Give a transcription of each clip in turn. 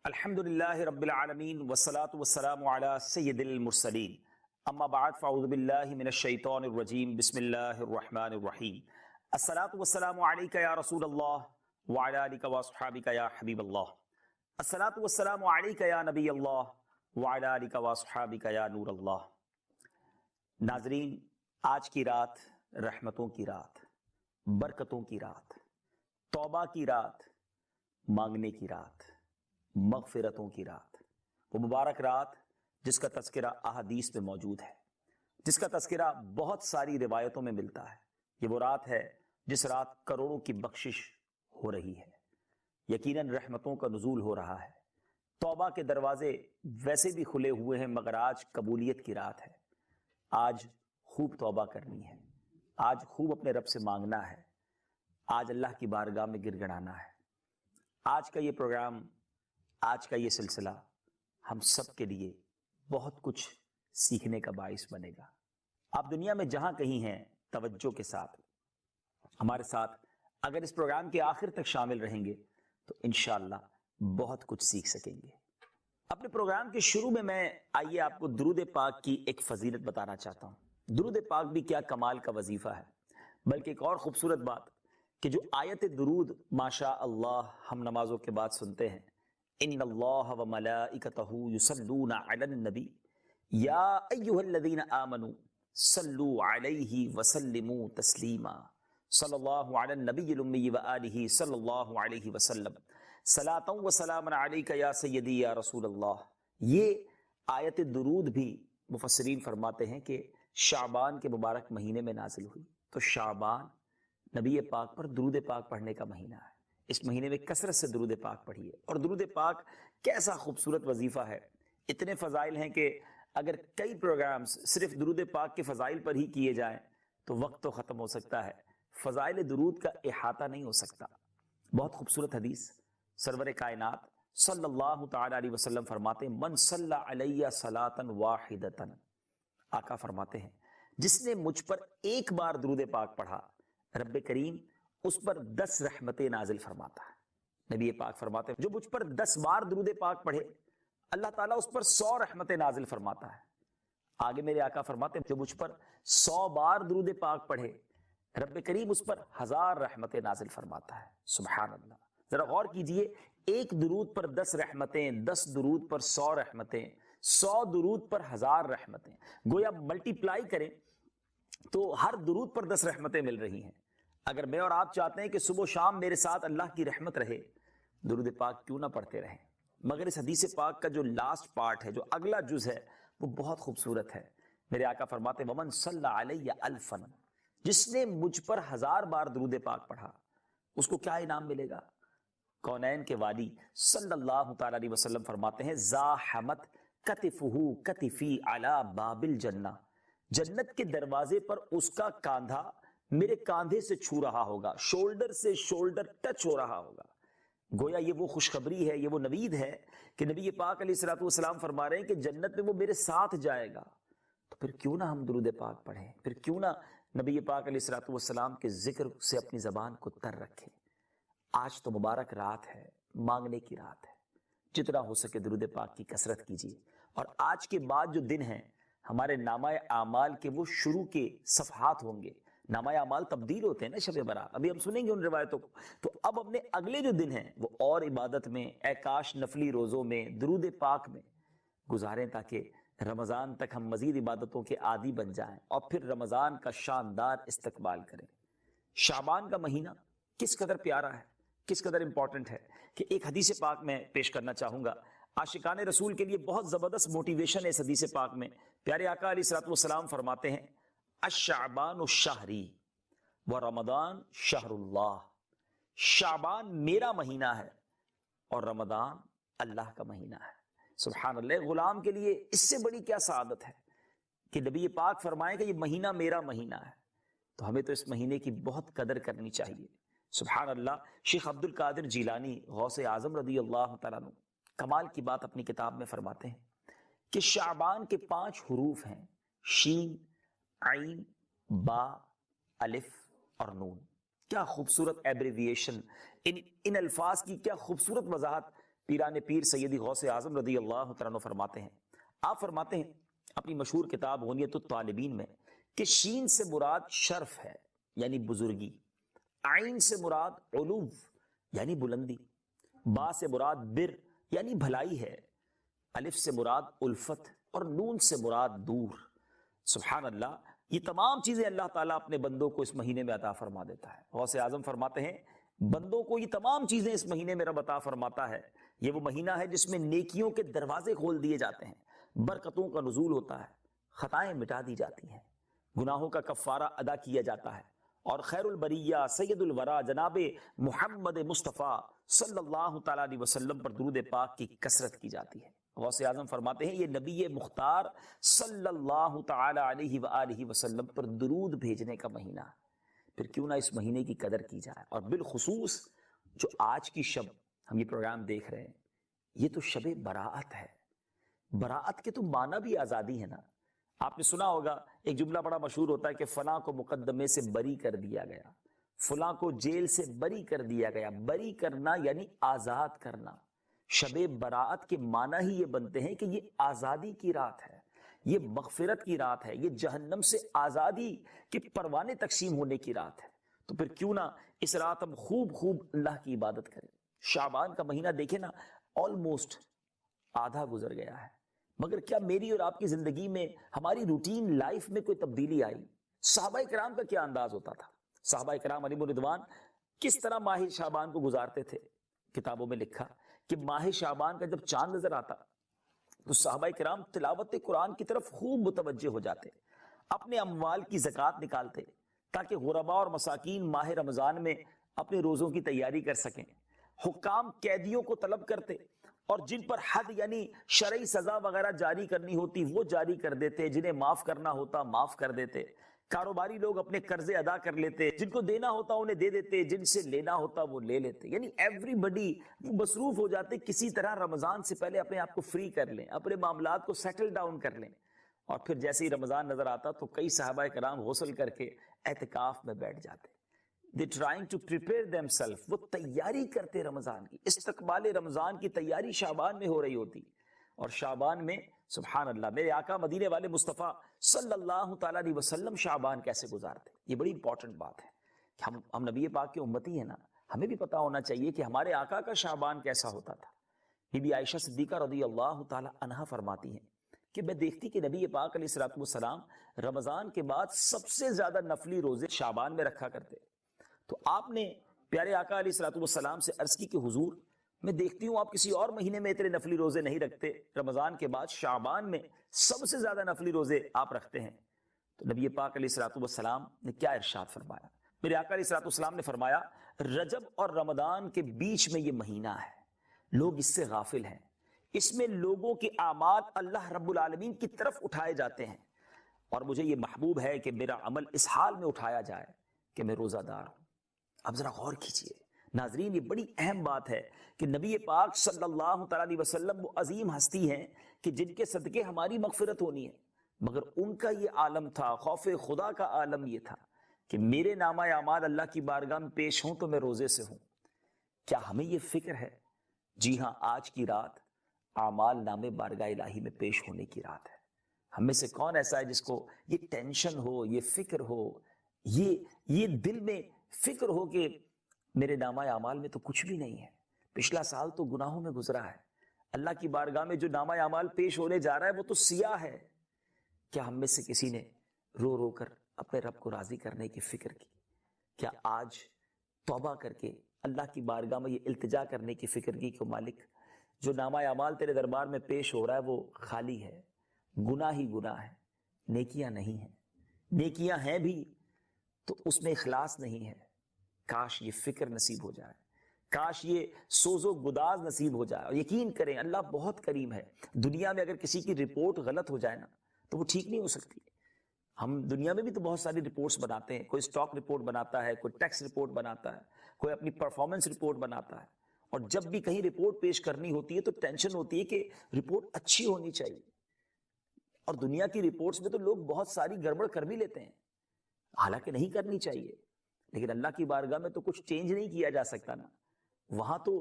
الحمد للہ رب العالمین والصلاة والسلام علی سید المرسلین اما بعد فاعوذ باللہ من الشیطان الرجیم بسم اللہ الرحمن الرحیم الصلاة والسلام علیک یا رسول اللہ وعلی آلک واصحابک یا حبیب اللہ الصلاة والسلام علیک یا نبی اللہ وعلی آلک واصحابک یا نور اللہ۔ ناظرین، آج کی رات رحمتوں کی رات، برکتوں کی رات، توبہ کی رات، مانگنے کی رات، مغفرتوں کی رات، وہ مبارک رات جس کا تذکرہ احادیث میں موجود ہے، جس کا تذکرہ بہت ساری روایتوں میں ملتا ہے۔ یہ وہ رات ہے جس رات کروڑوں کی بخشش ہو رہی ہے، یقیناً رحمتوں کا نزول ہو رہا ہے، توبہ کے دروازے ویسے بھی کھلے ہوئے ہیں، مگر آج قبولیت کی رات ہے۔ آج خوب توبہ کرنی ہے، آج خوب اپنے رب سے مانگنا ہے، آج اللہ کی بارگاہ میں گر گڑانا ہے۔ آج کا یہ پروگرام، آج کا یہ سلسلہ ہم سب کے لیے بہت کچھ سیکھنے کا باعث بنے گا۔ آپ دنیا میں جہاں کہیں ہیں، توجہ کے ساتھ ہمارے ساتھ اگر اس پروگرام کے آخر تک شامل رہیں گے تو انشاءاللہ بہت کچھ سیکھ سکیں گے۔ اپنے پروگرام کے شروع میں آئیے آپ کو درود پاک کی ایک فضیلت بتانا چاہتا ہوں۔ درود پاک بھی کیا کمال کا وظیفہ ہے، بلکہ ایک اور خوبصورت بات کہ جو آیت درود ماشاء اللہ ہم نمازوں کے بعد سنتے ہیں، ان اللہ و ملائکتہ یصلون علی النبی یا ایھا الذین آمنوا صلوا علیہ وسلموا تسلیما صلی اللہ علی النبی الامی وآلہ صلی اللہ علیہ وسلم صلاۃ و سلام علیک یا سیدی یا رسول اللہ۔ یہ آیت درود بھی مفسرین فرماتے ہیں کہ شعبان کے مبارک مہینے میں نازل ہوئی، تو شعبان نبی پاک پر درود پاک پڑھنے کا مہینہ ہے۔ اس مہینے میں کثرت سے درود پاک پڑھیے، اور درود پاک کیسا خوبصورت وظیفہ ہے، اتنے فضائل ہیں کہ اگر کئی پروگرامز صرف درود پاک کے فضائل پر ہی کیے جائیں تو وقت تو ختم ہو سکتا ہے، فضائل درود کا احاطہ نہیں ہو سکتا۔ بہت خوبصورت حدیث، سرور کائنات صلی اللہ تعالی علیہ وسلم فرماتے ہیں من صلی علیہ صلاۃ واحدۃ، آقا فرماتے ہیں جس نے مجھ پر ایک بار درود پاک پڑھا، رب کریم اس پر 10 رحمتیں نازل فرماتا ہے۔ نبی پاک فرماتے ہیں جو مجھ پر 10 بار درود پاک پڑھے، اللہ تعالیٰ اس پر 100 رحمتیں نازل فرماتا ہے۔ آگے میرے آقا فرماتے ہیں جو مجھ پر 100 بار درود پاک پڑھے، رب کریم اس پر 1000 رحمتیں نازل فرماتا ہے۔ سبحان اللہ، ذرا غور کیجئے، ایک درود پر 10 رحمتیں، 10 درود پر 100 رحمتیں، 100 درود پر 1000 رحمتیں، گویا ملٹی پلائی کریں تو ہر درود پر 10 رحمتیں مل رہی ہیں۔ اگر میں اور آپ چاہتے ہیں کہ صبح و شام میرے ساتھ اللہ کی رحمت رہے، درود پاک کیوں نہ پڑھتے رہیں؟ مگر اس حدیث پاک کا جو لاسٹ پارٹ ہے، جو اگلا جز ہے، وہ بہت خوبصورت ہے۔ میرے آقا فرماتے ہیں ومن صلی علیہ الفا، جس نے مجھ پر 1000 بار درود پاک پڑھا، اس کو کیا انعام ملے گا؟ کونین کے والی صلی اللہ تعالی علیہ وسلم فرماتے ہیں زاحمت کتفہ کتفی علی باب الجنہ، جنت کے دروازے پر اس کا کاندھا میرے کاندھے سے چھو رہا ہوگا، شولڈر سے شولڈر ٹچ ہو رہا ہوگا۔ گویا یہ وہ خوشخبری ہے، یہ وہ نوید ہے کہ نبی پاک علیہ الصلوۃ والسلام فرما رہے ہیں کہ جنت میں وہ میرے ساتھ جائے گا۔ تو پھر کیوں نہ ہم درود پاک پڑھیں، پھر کیوں نہ نبی پاک علیہ الصلوۃ والسلام کے ذکر سے اپنی زبان کو تر رکھیں۔ آج تو مبارک رات ہے، مانگنے کی رات ہے، جتنا ہو سکے درود پاک کی کثرت کیجیے۔ اور آج کے بعد جو دن ہیں ہمارے نامہ اعمال کے، وہ شروع کے صفحات ہوں گے۔ نامہ اعمال تبدیل ہوتے ہیں نا شب برات، ابھی ہم سنیں گے ان روایتوں کو۔ تو اب اپنے اگلے جو دن ہیں وہ اور عبادت میں، اعکاش نفلی روزوں میں، درود پاک میں گزاریں، تاکہ رمضان تک ہم مزید عبادتوں کے عادی بن جائیں اور پھر رمضان کا شاندار استقبال کریں۔ شعبان کا مہینہ کس قدر پیارا ہے، کس قدر امپورٹنٹ ہے کہ ایک حدیث پاک میں پیش کرنا چاہوں گا۔ عاشقان رسول کے لیے بہت زبردست موٹیویشن ہے اس حدیث پاک میں۔ پیارے آقا علیہ الصلوۃ والسلام فرماتے ہیں الشعبان شہری و رمضان شہر اللہ، شعبان میرا مہینہ ہے اور رمضان اللہ کا مہینہ ہے۔ سبحان اللہ، غلام کے لیے اس سے بڑی کیا سعادت ہے کہ نبی پاک فرمائے کہ یہ مہینہ میرا مہینہ ہے۔ تو ہمیں تو اس مہینے کی بہت قدر کرنی چاہیے۔ سبحان اللہ، شیخ عبد القادر جیلانی غوث اعظم رضی اللہ تعالیٰ عنہ کمال کی بات اپنی کتاب میں فرماتے ہیں کہ شعبان کے 5 حروف ہیں، شین، عین، با، الف اور نون۔ کیا خوبصورت ایبریویشن، ان الفاظ کی کیا خوبصورت وضاحت پیران پیر سیدی غوث اعظم رضی اللہ تعالیٰ عنہ فرماتے ہیں، آپ فرماتے ہیں اپنی مشہور کتاب غنیت الطالبین میں کہ شین سے مراد شرف ہے یعنی بزرگی، عین سے مراد علو یعنی بلندی، با سے مراد بر یعنی بھلائی ہے، الف سے مراد الفت اور نون سے مراد دور۔ سبحان اللہ، یہ تمام چیزیں اللہ تعالیٰ اپنے بندوں کو اس مہینے میں عطا فرما دیتا ہے۔ غوث اعظم فرماتے ہیں بندوں کو یہ تمام چیزیں اس مہینے میں رب عطا فرماتا ہے۔ یہ وہ مہینہ ہے جس میں نیکیوں کے دروازے کھول دیے جاتے ہیں، برکتوں کا نزول ہوتا ہے، خطائیں مٹا دی جاتی ہیں، گناہوں کا کفارہ ادا کیا جاتا ہے، اور خیر البریہ سید الورا جناب محمد مصطفیٰ صلی اللہ تعالیٰ علیہ وسلم پر درود پاک کی کثرت کی جاتی ہے۔ غوث اعظم فرماتے ہیں یہ نبی مختار صلی اللہ تعالیٰ علیہ وآلہ وسلم پر درود بھیجنے کا مہینہ ہے، پھر کیوں نہ اس مہینے کی قدر کی جائے۔ اور بالخصوص جو آج کی شب ہم یہ پروگرام دیکھ رہے ہیں، یہ تو شب براءت ہے۔ براءت کے تو معنی بھی آزادی ہے نا۔ آپ نے سنا ہوگا ایک جملہ بڑا مشہور ہوتا ہے کہ فلاں کو مقدمے سے بری کر دیا گیا، فلاں کو جیل سے بری کر دیا گیا۔ بری کرنا یعنی آزاد کرنا۔ شب براءت کے معنی ہی یہ بنتے ہیں کہ یہ آزادی کی رات ہے، یہ مغفرت کی رات ہے، یہ جہنم سے آزادی کے پروانے تقسیم ہونے کی رات ہے۔ تو پھر کیوں نہ اس رات ہم خوب اللہ کی عبادت کریں۔ شعبان کا مہینہ دیکھیں نا، آلموسٹ آدھا گزر گیا ہے، مگر کیا میری اور آپ کی زندگی میں، ہماری روٹین لائف میں کوئی تبدیلی آئی؟ صحابہ کرام کا کیا انداز ہوتا تھا؟ صحابہ کرام علیہم الرضوان کس طرح ماہ شعبان کو گزارتے تھے؟ کتابوں میں لکھا کہ ماہ شعبان کا جب چاند نظر آتا تو صحابہ کرام تلاوت قرآن کی طرف خوب متوجہ ہو جاتے، اپنے اموال کی زکوٰۃ نکالتے تاکہ غرباء اور مساکین ماہ رمضان میں اپنے روزوں کی تیاری کر سکیں۔ حکام قیدیوں کو طلب کرتے اور جن پر حد یعنی شرعی سزا وغیرہ جاری کرنی ہوتی وہ جاری کر دیتے، جنہیں معاف کرنا ہوتا معاف کر دیتے۔ کاروباری لوگ اپنے قرضے ادا کر لیتے، جن کو دینا ہوتا انہیں دے دیتے، جن سے لینا ہوتا وہ لے لیتے۔ یعنی ایوری بڈی مصروف ہو جاتے کسی طرح رمضان سے پہلے اپنے آپ کو فری کر لیں، اپنے معاملات کو سیٹل ڈاؤن کر لیں۔ اور پھر جیسے ہی رمضان نظر آتا تو کئی صحابہ کرام غسل کر کے اعتکاف میں بیٹھ جاتے۔ They trying to prepare themselves، وہ تیاری کرتے رمضان کی، استقبال رمضان کی تیاری شعبان میں ہو رہی ہوتی۔ اور شعبان میں سبحان اللہ میرے آقا مدینے والے مصطفیٰ صلی اللہ تعالیٰ علیہ وسلم شعبان کیسے گزارتے؟ یہ بڑی امپورٹنٹ بات ہے کہ ہم نبی پاک کے امتی ہیں نا، ہمیں بھی پتا ہونا چاہیے کہ ہمارے آقا کا شعبان کیسا ہوتا تھا۔ بی بی عائشہ صدیقہ رضی اللہ تعالیٰ عنہا فرماتی ہیں کہ میں دیکھتی کہ نبی پاک علیہ الصلوۃ والسلام رمضان کے بعد سب سے زیادہ نفلی روزے شعبان میں رکھا کرتے۔ تو آپ نے پیارے آقا علیہ الصلوۃ والسلام سے عرض کی کہ حضور میں دیکھتی ہوں آپ کسی اور مہینے میں اتنے نفلی روزے نہیں رکھتے، رمضان کے بعد شعبان میں سب سے زیادہ نفلی روزے آپ رکھتے ہیں۔ تو نبی پاک علیہ الصلوۃ والسلام نے کیا ارشاد فرمایا؟ میرے آقا علیہ الصلوۃ والسلام نے فرمایا رجب اور رمضان کے بیچ میں یہ مہینہ ہے، لوگ اس سے غافل ہیں، اس میں لوگوں کے اعمال اللہ رب العالمین کی طرف اٹھائے جاتے ہیں، اور مجھے یہ محبوب ہے کہ میرا عمل اس حال میں اٹھایا جائے کہ میں روزہ دار ہوں۔ اب ذرا غور کیجئے ناظرین، یہ بڑی اہم بات ہے کہ نبی پاک صلی اللہ تعالیٰ علیہ وسلم وہ عظیم ہستی ہیں کہ جن کے صدقے ہماری مغفرت ہونی ہے، مگر ان کا یہ عالم تھا، خوف خدا کا عالم یہ تھا کہ میرے نامہ اعمال اللہ کی بارگاہ میں پیش ہوں تو میں روزے سے ہوں۔ کیا ہمیں یہ فکر ہے؟ جی ہاں، آج کی رات اعمال نامے بارگاہ الہی میں پیش ہونے کی رات ہے۔ ہم میں سے کون ایسا ہے جس کو یہ ٹینشن ہو، یہ فکر ہو، یہ دل میں فکر ہو کہ میرے نامہ اعمال میں تو کچھ بھی نہیں ہے، پچھلا سال تو گناہوں میں گزرا ہے، اللہ کی بارگاہ میں جو نامہ اعمال پیش ہونے جا رہا ہے وہ تو سیاہ ہے۔ کیا ہم میں سے کسی نے رو رو کر اپنے رب کو راضی کرنے کی فکر کی؟ کیا آج توبہ کر کے اللہ کی بارگاہ میں یہ التجا کرنے کی فکر کی کہ مالک جو نامہ اعمال تیرے دربار میں پیش ہو رہا ہے وہ خالی ہے، گناہ ہی گناہ ہے، نیکیاں نہیں ہیں، نیکیاں ہیں بھی تو اس میں اخلاص نہیں ہے۔ کاش یہ فکر نصیب ہو جائے، کاش یہ سوز و گداز نصیب ہو جائے۔ اور یقین کریں اللہ بہت کریم ہے، دنیا میں اگر کسی کی رپورٹ غلط ہو جائے نا تو وہ ٹھیک نہیں ہو سکتی۔ ہم دنیا میں بھی تو بہت ساری رپورٹس بناتے ہیں، کوئی اسٹاک رپورٹ بناتا ہے، کوئی ٹیکس رپورٹ بناتا ہے، کوئی اپنی پرفارمنس رپورٹ بناتا ہے، اور جب بھی کہیں رپورٹ پیش کرنی ہوتی ہے تو ٹینشن ہوتی ہے کہ رپورٹ اچھی ہونی چاہیے۔ اور دنیا کی رپورٹس میں تو لوگ بہت ساری گڑبڑ کر بھی لیتے ہیں، حالانکہ نہیں کرنی چاہیے، لیکن اللہ کی بارگاہ میں تو کچھ چینج نہیں کیا جا سکتا نا۔ وہاں تو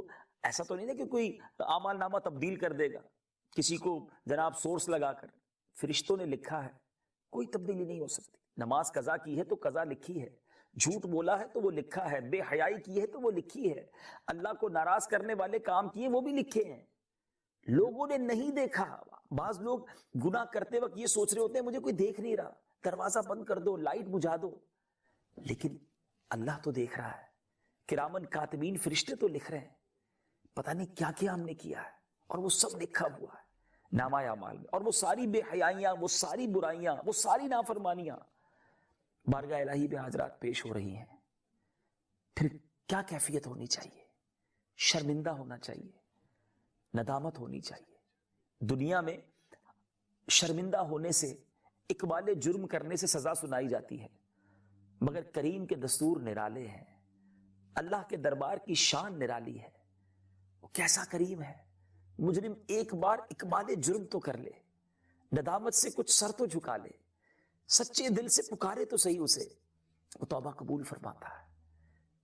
ایسا تو نہیں نا کہ کوئی اعمال نامہ تبدیل کر دے گا کسی کو جناب سورس لگا کر. فرشتوں نے لکھا ہے, کوئی تبدیلی نہیں ہو سکتی. نماز قضا کی ہے تو قضا لکھی ہے, جھوٹ بولا ہے تو وہ لکھا ہے, بے حیائی کی ہے تو وہ لکھی ہے, اللہ کو ناراض کرنے والے کام کیے وہ بھی لکھے ہیں. لوگوں نے نہیں دیکھا. بعض لوگ گناہ کرتے وقت یہ سوچ رہے ہوتے ہیں مجھے کوئی دیکھ نہیں رہا, دروازہ بند کر دو, لائٹ بجھا دو, لیکن اللہ تو دیکھ رہا ہے. کرامن کاتبین فرشتے تو لکھ رہے ہیں, پتہ نہیں کیا کیا ہم نے کیا ہے, اور وہ سب لکھا ہوا ہے نامہ اعمال میں. اور وہ ساری بے حیائیاں, وہ ساری برائیاں, وہ ساری نافرمانیاں بارگاہ الہی میں حاضرات پیش ہو رہی ہیں. پھر کیا کیفیت ہونی چاہیے؟ شرمندہ ہونا چاہیے, ندامت ہونی چاہیے. دنیا میں شرمندہ ہونے سے, اقبال جرم کرنے سے سزا سنائی جاتی ہے, مگر کریم کے دستور نرالے ہیں, اللہ کے دربار کی شان نرالی ہے. وہ کیسا کریم ہے. مجرم ایک بار اقبال جرم تو کر لے, ندامت سے کچھ سر تو جھکا لے, سچے دل سے پکارے تو صحیح اسے, وہ توبہ قبول فرماتا ہے,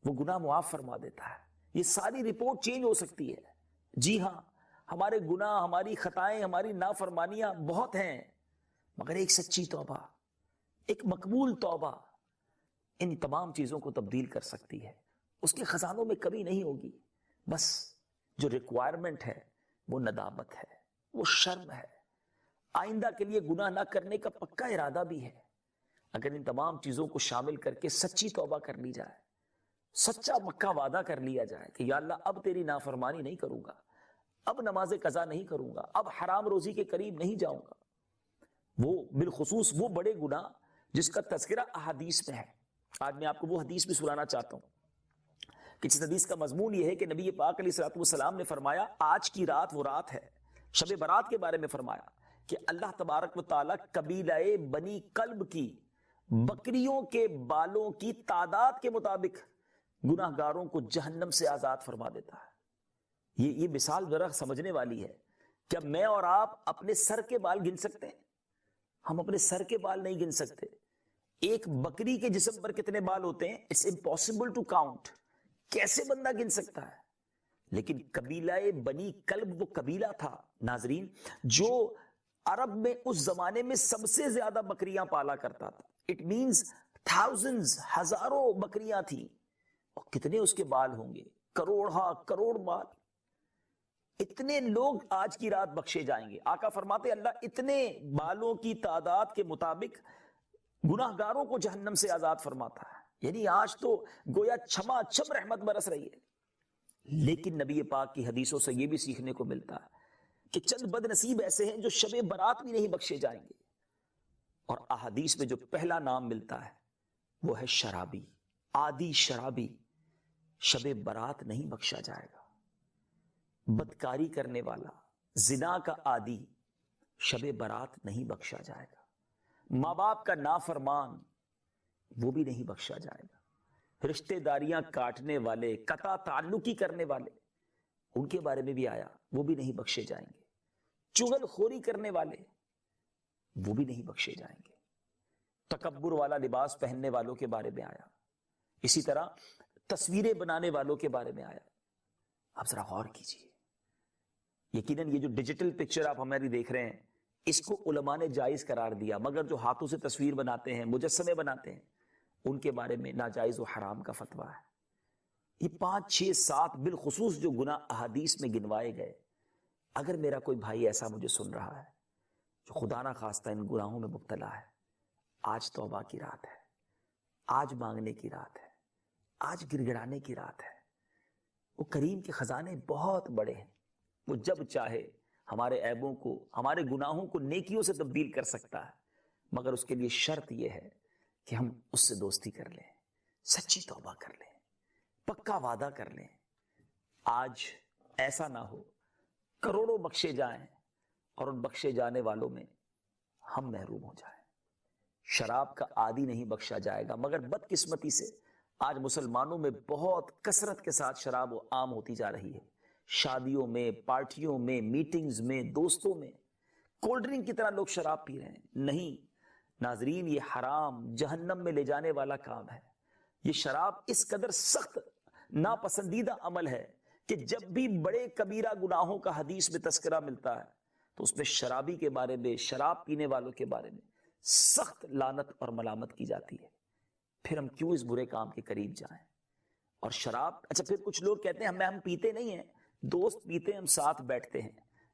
وہ گناہ معاف فرما دیتا ہے. یہ ساری رپورٹ چینج ہو سکتی ہے. جی ہاں, ہمارے گناہ, ہماری خطائیں, ہماری نافرمانیاں بہت ہیں, مگر ایک سچی توبہ, ایک مقبول توبہ ان تمام چیزوں کو تبدیل کر سکتی ہے. اس کے خزانوں میں کمی نہیں ہوگی. بس جو ریکوائرمنٹ ہے وہ ندامت ہے, وہ شرم ہے, آئندہ کے لیے گناہ نہ کرنے کا پکا ارادہ بھی ہے. اگر ان تمام چیزوں کو شامل کر کے سچی توبہ کر لی جائے, سچا مکہ وعدہ کر لیا جائے کہ یا اللہ اب تیری نافرمانی نہیں کروں گا, اب نماز قضا نہیں کروں گا, اب حرام روزی کے قریب نہیں جاؤں گا. وہ بالخصوص وہ بڑے گناہ جس کا تذکرہ احادیث میں ہے. آج میں آپ کو وہ حدیث بھی سنانا چاہتا ہوں کہ اس حدیث کا مضمون یہ ہے کہ نبی پاک علیہ الصلوۃ والسلام نے فرمایا, آج کی رات وہ رات ہے, شب برات کے بارے میں فرمایا کہ اللہ تبارک و تعالی قبیلہ بنی کلب کی بکریوں کے بالوں کی تعداد کے مطابق گناہ گاروں کو جہنم سے آزاد فرما دیتا ہے. یہ مثال ذرا سمجھنے والی ہے. کیا میں اور آپ اپنے سر کے بال گن سکتے ہیں؟ ہم اپنے سر کے بال نہیں گن سکتے. ایک بکری کے جسم پر کتنے بال ہوتے ہیں, اٹس امپاسبل ٹو کاؤنٹ. کیسے بندہ گن سکتا ہے؟ لیکن قبیلہ بنی کلب وہ قبیلہ تھا ناظرین جو عرب میں اس زمانے میں سب سے زیادہ بکریاں پالا کرتا تھا. اٹ مینز تھاؤزنز, ہزاروں بکریاں تھیں. اور کتنے اس کے بال ہوں گے؟ کروڑ بال. اتنے لوگ آج کی رات بخشے جائیں گے. آقا فرماتے اللہ اتنے بالوں کی تعداد کے مطابق گناہ گاروں کو جہنم سے آزاد فرماتا ہے. یعنی آج تو گویا چھما چھم رحمت برس رہی ہے. لیکن نبی پاک کی حدیثوں سے یہ بھی سیکھنے کو ملتا ہے کہ چند بد نصیب ایسے ہیں جو شب برات بھی نہیں بخشے جائیں گے. اور احادیث میں جو پہلا نام ملتا ہے وہ ہے شرابی, عادی شرابی. شب برات نہیں بخشا جائے گا. بدکاری کرنے والا, زنا کا عادی, شب برات نہیں بخشا جائے گا. ماں باپ کا نافرمان, وہ بھی نہیں بخشا جائے گا. رشتہ داریاں کاٹنے والے, قطع تعلقی کرنے والے, ان کے بارے میں بھی آیا, وہ بھی نہیں بخشے جائیں گے. چغل خوری کرنے والے, وہ بھی نہیں بخشے جائیں گے. تکبر والا لباس پہننے والوں کے بارے میں آیا. اسی طرح تصویریں بنانے والوں کے بارے میں آیا. آپ ذرا غور کیجیے. یقیناً یہ جو ڈیجیٹل پکچر آپ ہماری دیکھ رہے ہیں اس کو علماء نے جائز قرار دیا, مگر جو ہاتھوں سے تصویر بناتے ہیں, مجسمے بناتے ہیں, ان کے بارے میں ناجائز و حرام کا فتویٰ ہے. یہ 5 6 7 بالخصوص جو گناہ احادیث میں گنوائے گئے, اگر میرا کوئی بھائی ایسا مجھے سن رہا ہے جو خدا نہ خواستہ ان گناہوں میں مبتلا ہے, آج توبہ کی رات ہے, آج مانگنے کی رات ہے, آج گڑگڑانے کی رات ہے. وہ کریم کے خزانے بہت بڑے ہیں. وہ جب چاہے ہمارے عیبوں کو, ہمارے گناہوں کو نیکیوں سے تبدیل کر سکتا ہے, مگر اس کے لیے شرط یہ ہے کہ ہم اس سے دوستی کر لیں, سچی توبہ کر لیں, پکا وعدہ کر لیں. آج ایسا نہ ہو کروڑوں بخشے جائیں اور ان بخشے جانے والوں میں ہم محروم ہو جائیں. شراب کا عادی نہیں بخشا جائے گا, مگر بدقسمتی سے آج مسلمانوں میں بہت کثرت کے ساتھ شراب عام ہوتی جا رہی ہے. شادیوں میں, پارٹیوں میں, میٹنگز میں, دوستوں میں کولڈ ڈرنک کی طرح لوگ شراب پی رہے ہیں. نہیں ناظرین, یہ حرام, جہنم میں لے جانے والا کام ہے. یہ شراب اس قدر سخت ناپسندیدہ عمل ہے کہ جب بھی بڑے کبیرہ گناہوں کا حدیث میں تذکرہ ملتا ہے تو اس میں شرابی کے بارے میں، شراب پینے والوں کے بارے میں سخت لعنت اور ملامت کی جاتی ہے. پھر ہم کیوں اس برے کام کے قریب جائیں؟ اور شراب، اچھا پھر کچھ لوگ کہتے ہیں ہم پیتے نہیں ہیں، دوست پیتے ہیں، ہم ساتھ بیٹھتے ہیں.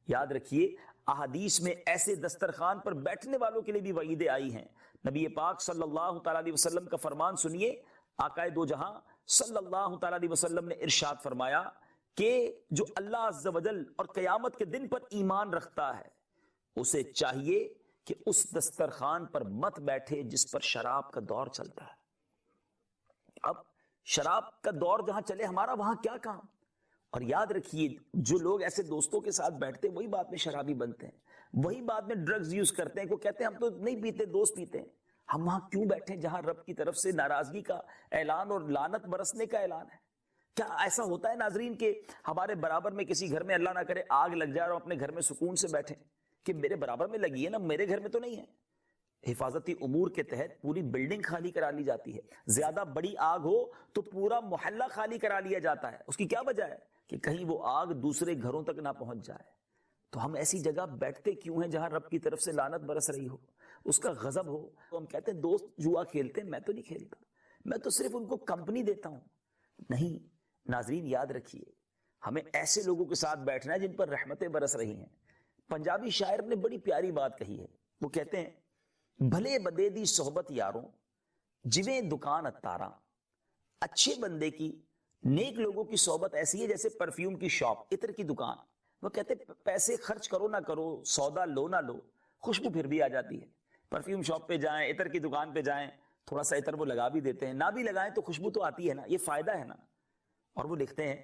یاد رکھیے احادیث میں ایسے دسترخوان پر بیٹھنے والوں کے لیے بھی وعیدیں آئی ہیں. نبی پاک صلی اللہ تعالی علیہ وسلم کا فرمان سنیے. آقائے دو جہاں صلی اللہ تعالی علیہ وسلم نے ارشاد فرمایا کہ جو اللہ عز و جل اور قیامت کے دن پر ایمان رکھتا ہے اسے چاہیے کہ اس دسترخوان پر مت بیٹھے جس پر شراب کا دور چلتا ہے. اب شراب کا دور جہاں چلے ہمارا وہاں کیا کام؟ اور یاد رکھیے جو لوگ ایسے دوستوں کے ساتھ بیٹھتے ہیں وہی بعد میں شرابی بنتے ہیں، وہی بعد میں ڈرگز یوز کرتے ہیں. کو کہتے ہیں ہم تو نہیں پیتے، دوست پیتے ہیں. ہم وہاں کیوں بیٹھیں جہاں رب کی طرف سے ناراضگی کا اعلان اور لعنت برسنے کا اعلان ہے؟ کیا ایسا ہوتا ہے ناظرین کہ ہمارے برابر میں کسی گھر میں اللہ نہ کرے آگ لگ جائے اور اپنے گھر میں سکون سے بیٹھیں کہ میرے برابر میں لگی ہے نا، میرے گھر میں تو نہیں ہے؟ حفاظتی امور کے تحت پوری بلڈنگ خالی کرا لی جاتی ہے. زیادہ بڑی آگ ہو تو پورا محلہ خالی کرا لیا جاتا ہے. اس کی کیا وجہ ہے؟ کہ کہیں وہ آگ دوسرے گھروں تک نہ پہنچ جائے. تو ہم ایسی جگہ بیٹھتے کیوں ہیں جہاں رب کی طرف سے لعنت برس رہی ہو، اس کا غضب ہو؟ تو ہم کہتے ہیں دوست جوا کھیلتے ہیں، میں تو نہیں کھیلتا، میں تو صرف ان کو کمپنی دیتا ہوں. نہیں ناظرین، یاد رکھیے ہمیں ایسے لوگوں کے ساتھ بیٹھنا ہے جن پر رحمتیں برس رہی ہیں. پنجابی شاعر نے بڑی پیاری بات کہی ہے. وہ کہتے ہیں بھلے بدے دی صحبت یاروں جویں دکان اتاراں. اچھے بندے کی، نیک لوگوں کی صحبت ایسی ہے جیسے پرفیوم کی شاپ، عطر کی دکان. وہ کہتے پیسے خرچ کرو نہ کرو، سودا لو نہ لو، خوشبو پھر بھی آ جاتی ہے. پرفیوم شاپ پہ جائیں، عطر کی دکان پہ جائیں، تھوڑا سا عطر وہ لگا بھی دیتے ہیں، نہ بھی لگائیں تو خوشبو تو آتی ہے نا، یہ فائدہ ہے نا. اور وہ لکھتے ہیں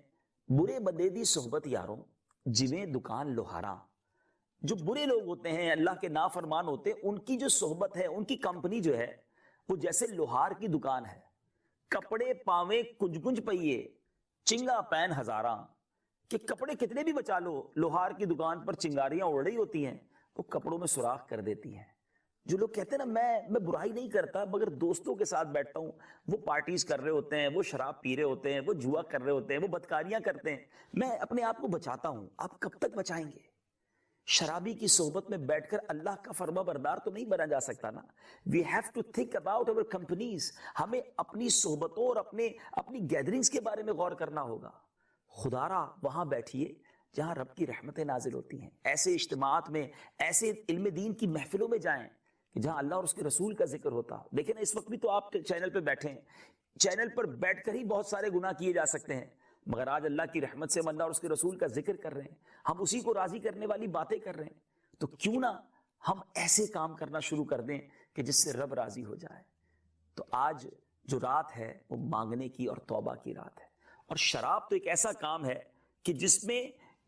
برے بدے دی صحبت یاروں جویں دکان لوہاراں. جو برے لوگ ہوتے ہیں، اللہ کے نافرمان ہوتے ہیں، ان کی جو صحبت ہے، ان کی کمپنی جو ہے وہ جیسے لوہار کی دکان ہے. کپڑے پاویں کنج کنج پئیے چنگا پین ہزاراں. کہ کپڑے کتنے بھی بچا لو، لوہار کی دکان پر چنگاریاں اڑ رہی ہوتی ہیں، وہ کپڑوں میں سوراخ کر دیتی ہیں. جو لوگ کہتے ہیں نا میں برائی نہیں کرتا مگر دوستوں کے ساتھ بیٹھتا ہوں، وہ پارٹیز کر رہے ہوتے ہیں، وہ شراب پی رہے ہوتے ہیں، وہ جوا کر رہے ہوتے ہیں، وہ بدکاریاں کرتے ہیں، میں اپنے آپ کو بچاتا ہوں. آپ کب تک بچائیں گے؟ شرابی کی صحبت میں بیٹھ کر اللہ کا فرما بردار تو نہیں بنا جا سکتا نا. We have to think about our companies. ہمیں اپنی صحبتوں اور اپنی گیدرنگز کے بارے میں غور کرنا ہوگا. خدا را وہاں بیٹھیے جہاں رب کی رحمتیں نازل ہوتی ہیں. ایسے اجتماعات میں، ایسے علم دین کی محفلوں میں جائیں کہ جہاں اللہ اور اس کے رسول کا ذکر ہوتا. دیکھیں اس وقت بھی تو آپ چینل پہ بیٹھے ہیں، چینل پر بیٹھ کر ہی بہت سارے گناہ کیے جا سکتے ہیں، مگر آج اللہ کی رحمت سے ہم اللہ اور اس کے رسول کا ذکر کر رہے ہیں، ہم اسی کو راضی کرنے والی باتیں کر رہے ہیں. تو کیوں نہ ہم ایسے کام کرنا شروع کر دیں کہ جس سے رب راضی ہو جائے. تو آج جو رات ہے وہ مانگنے کی اور توبہ کی رات ہے. اور شراب تو ایک ایسا کام ہے کہ جس میں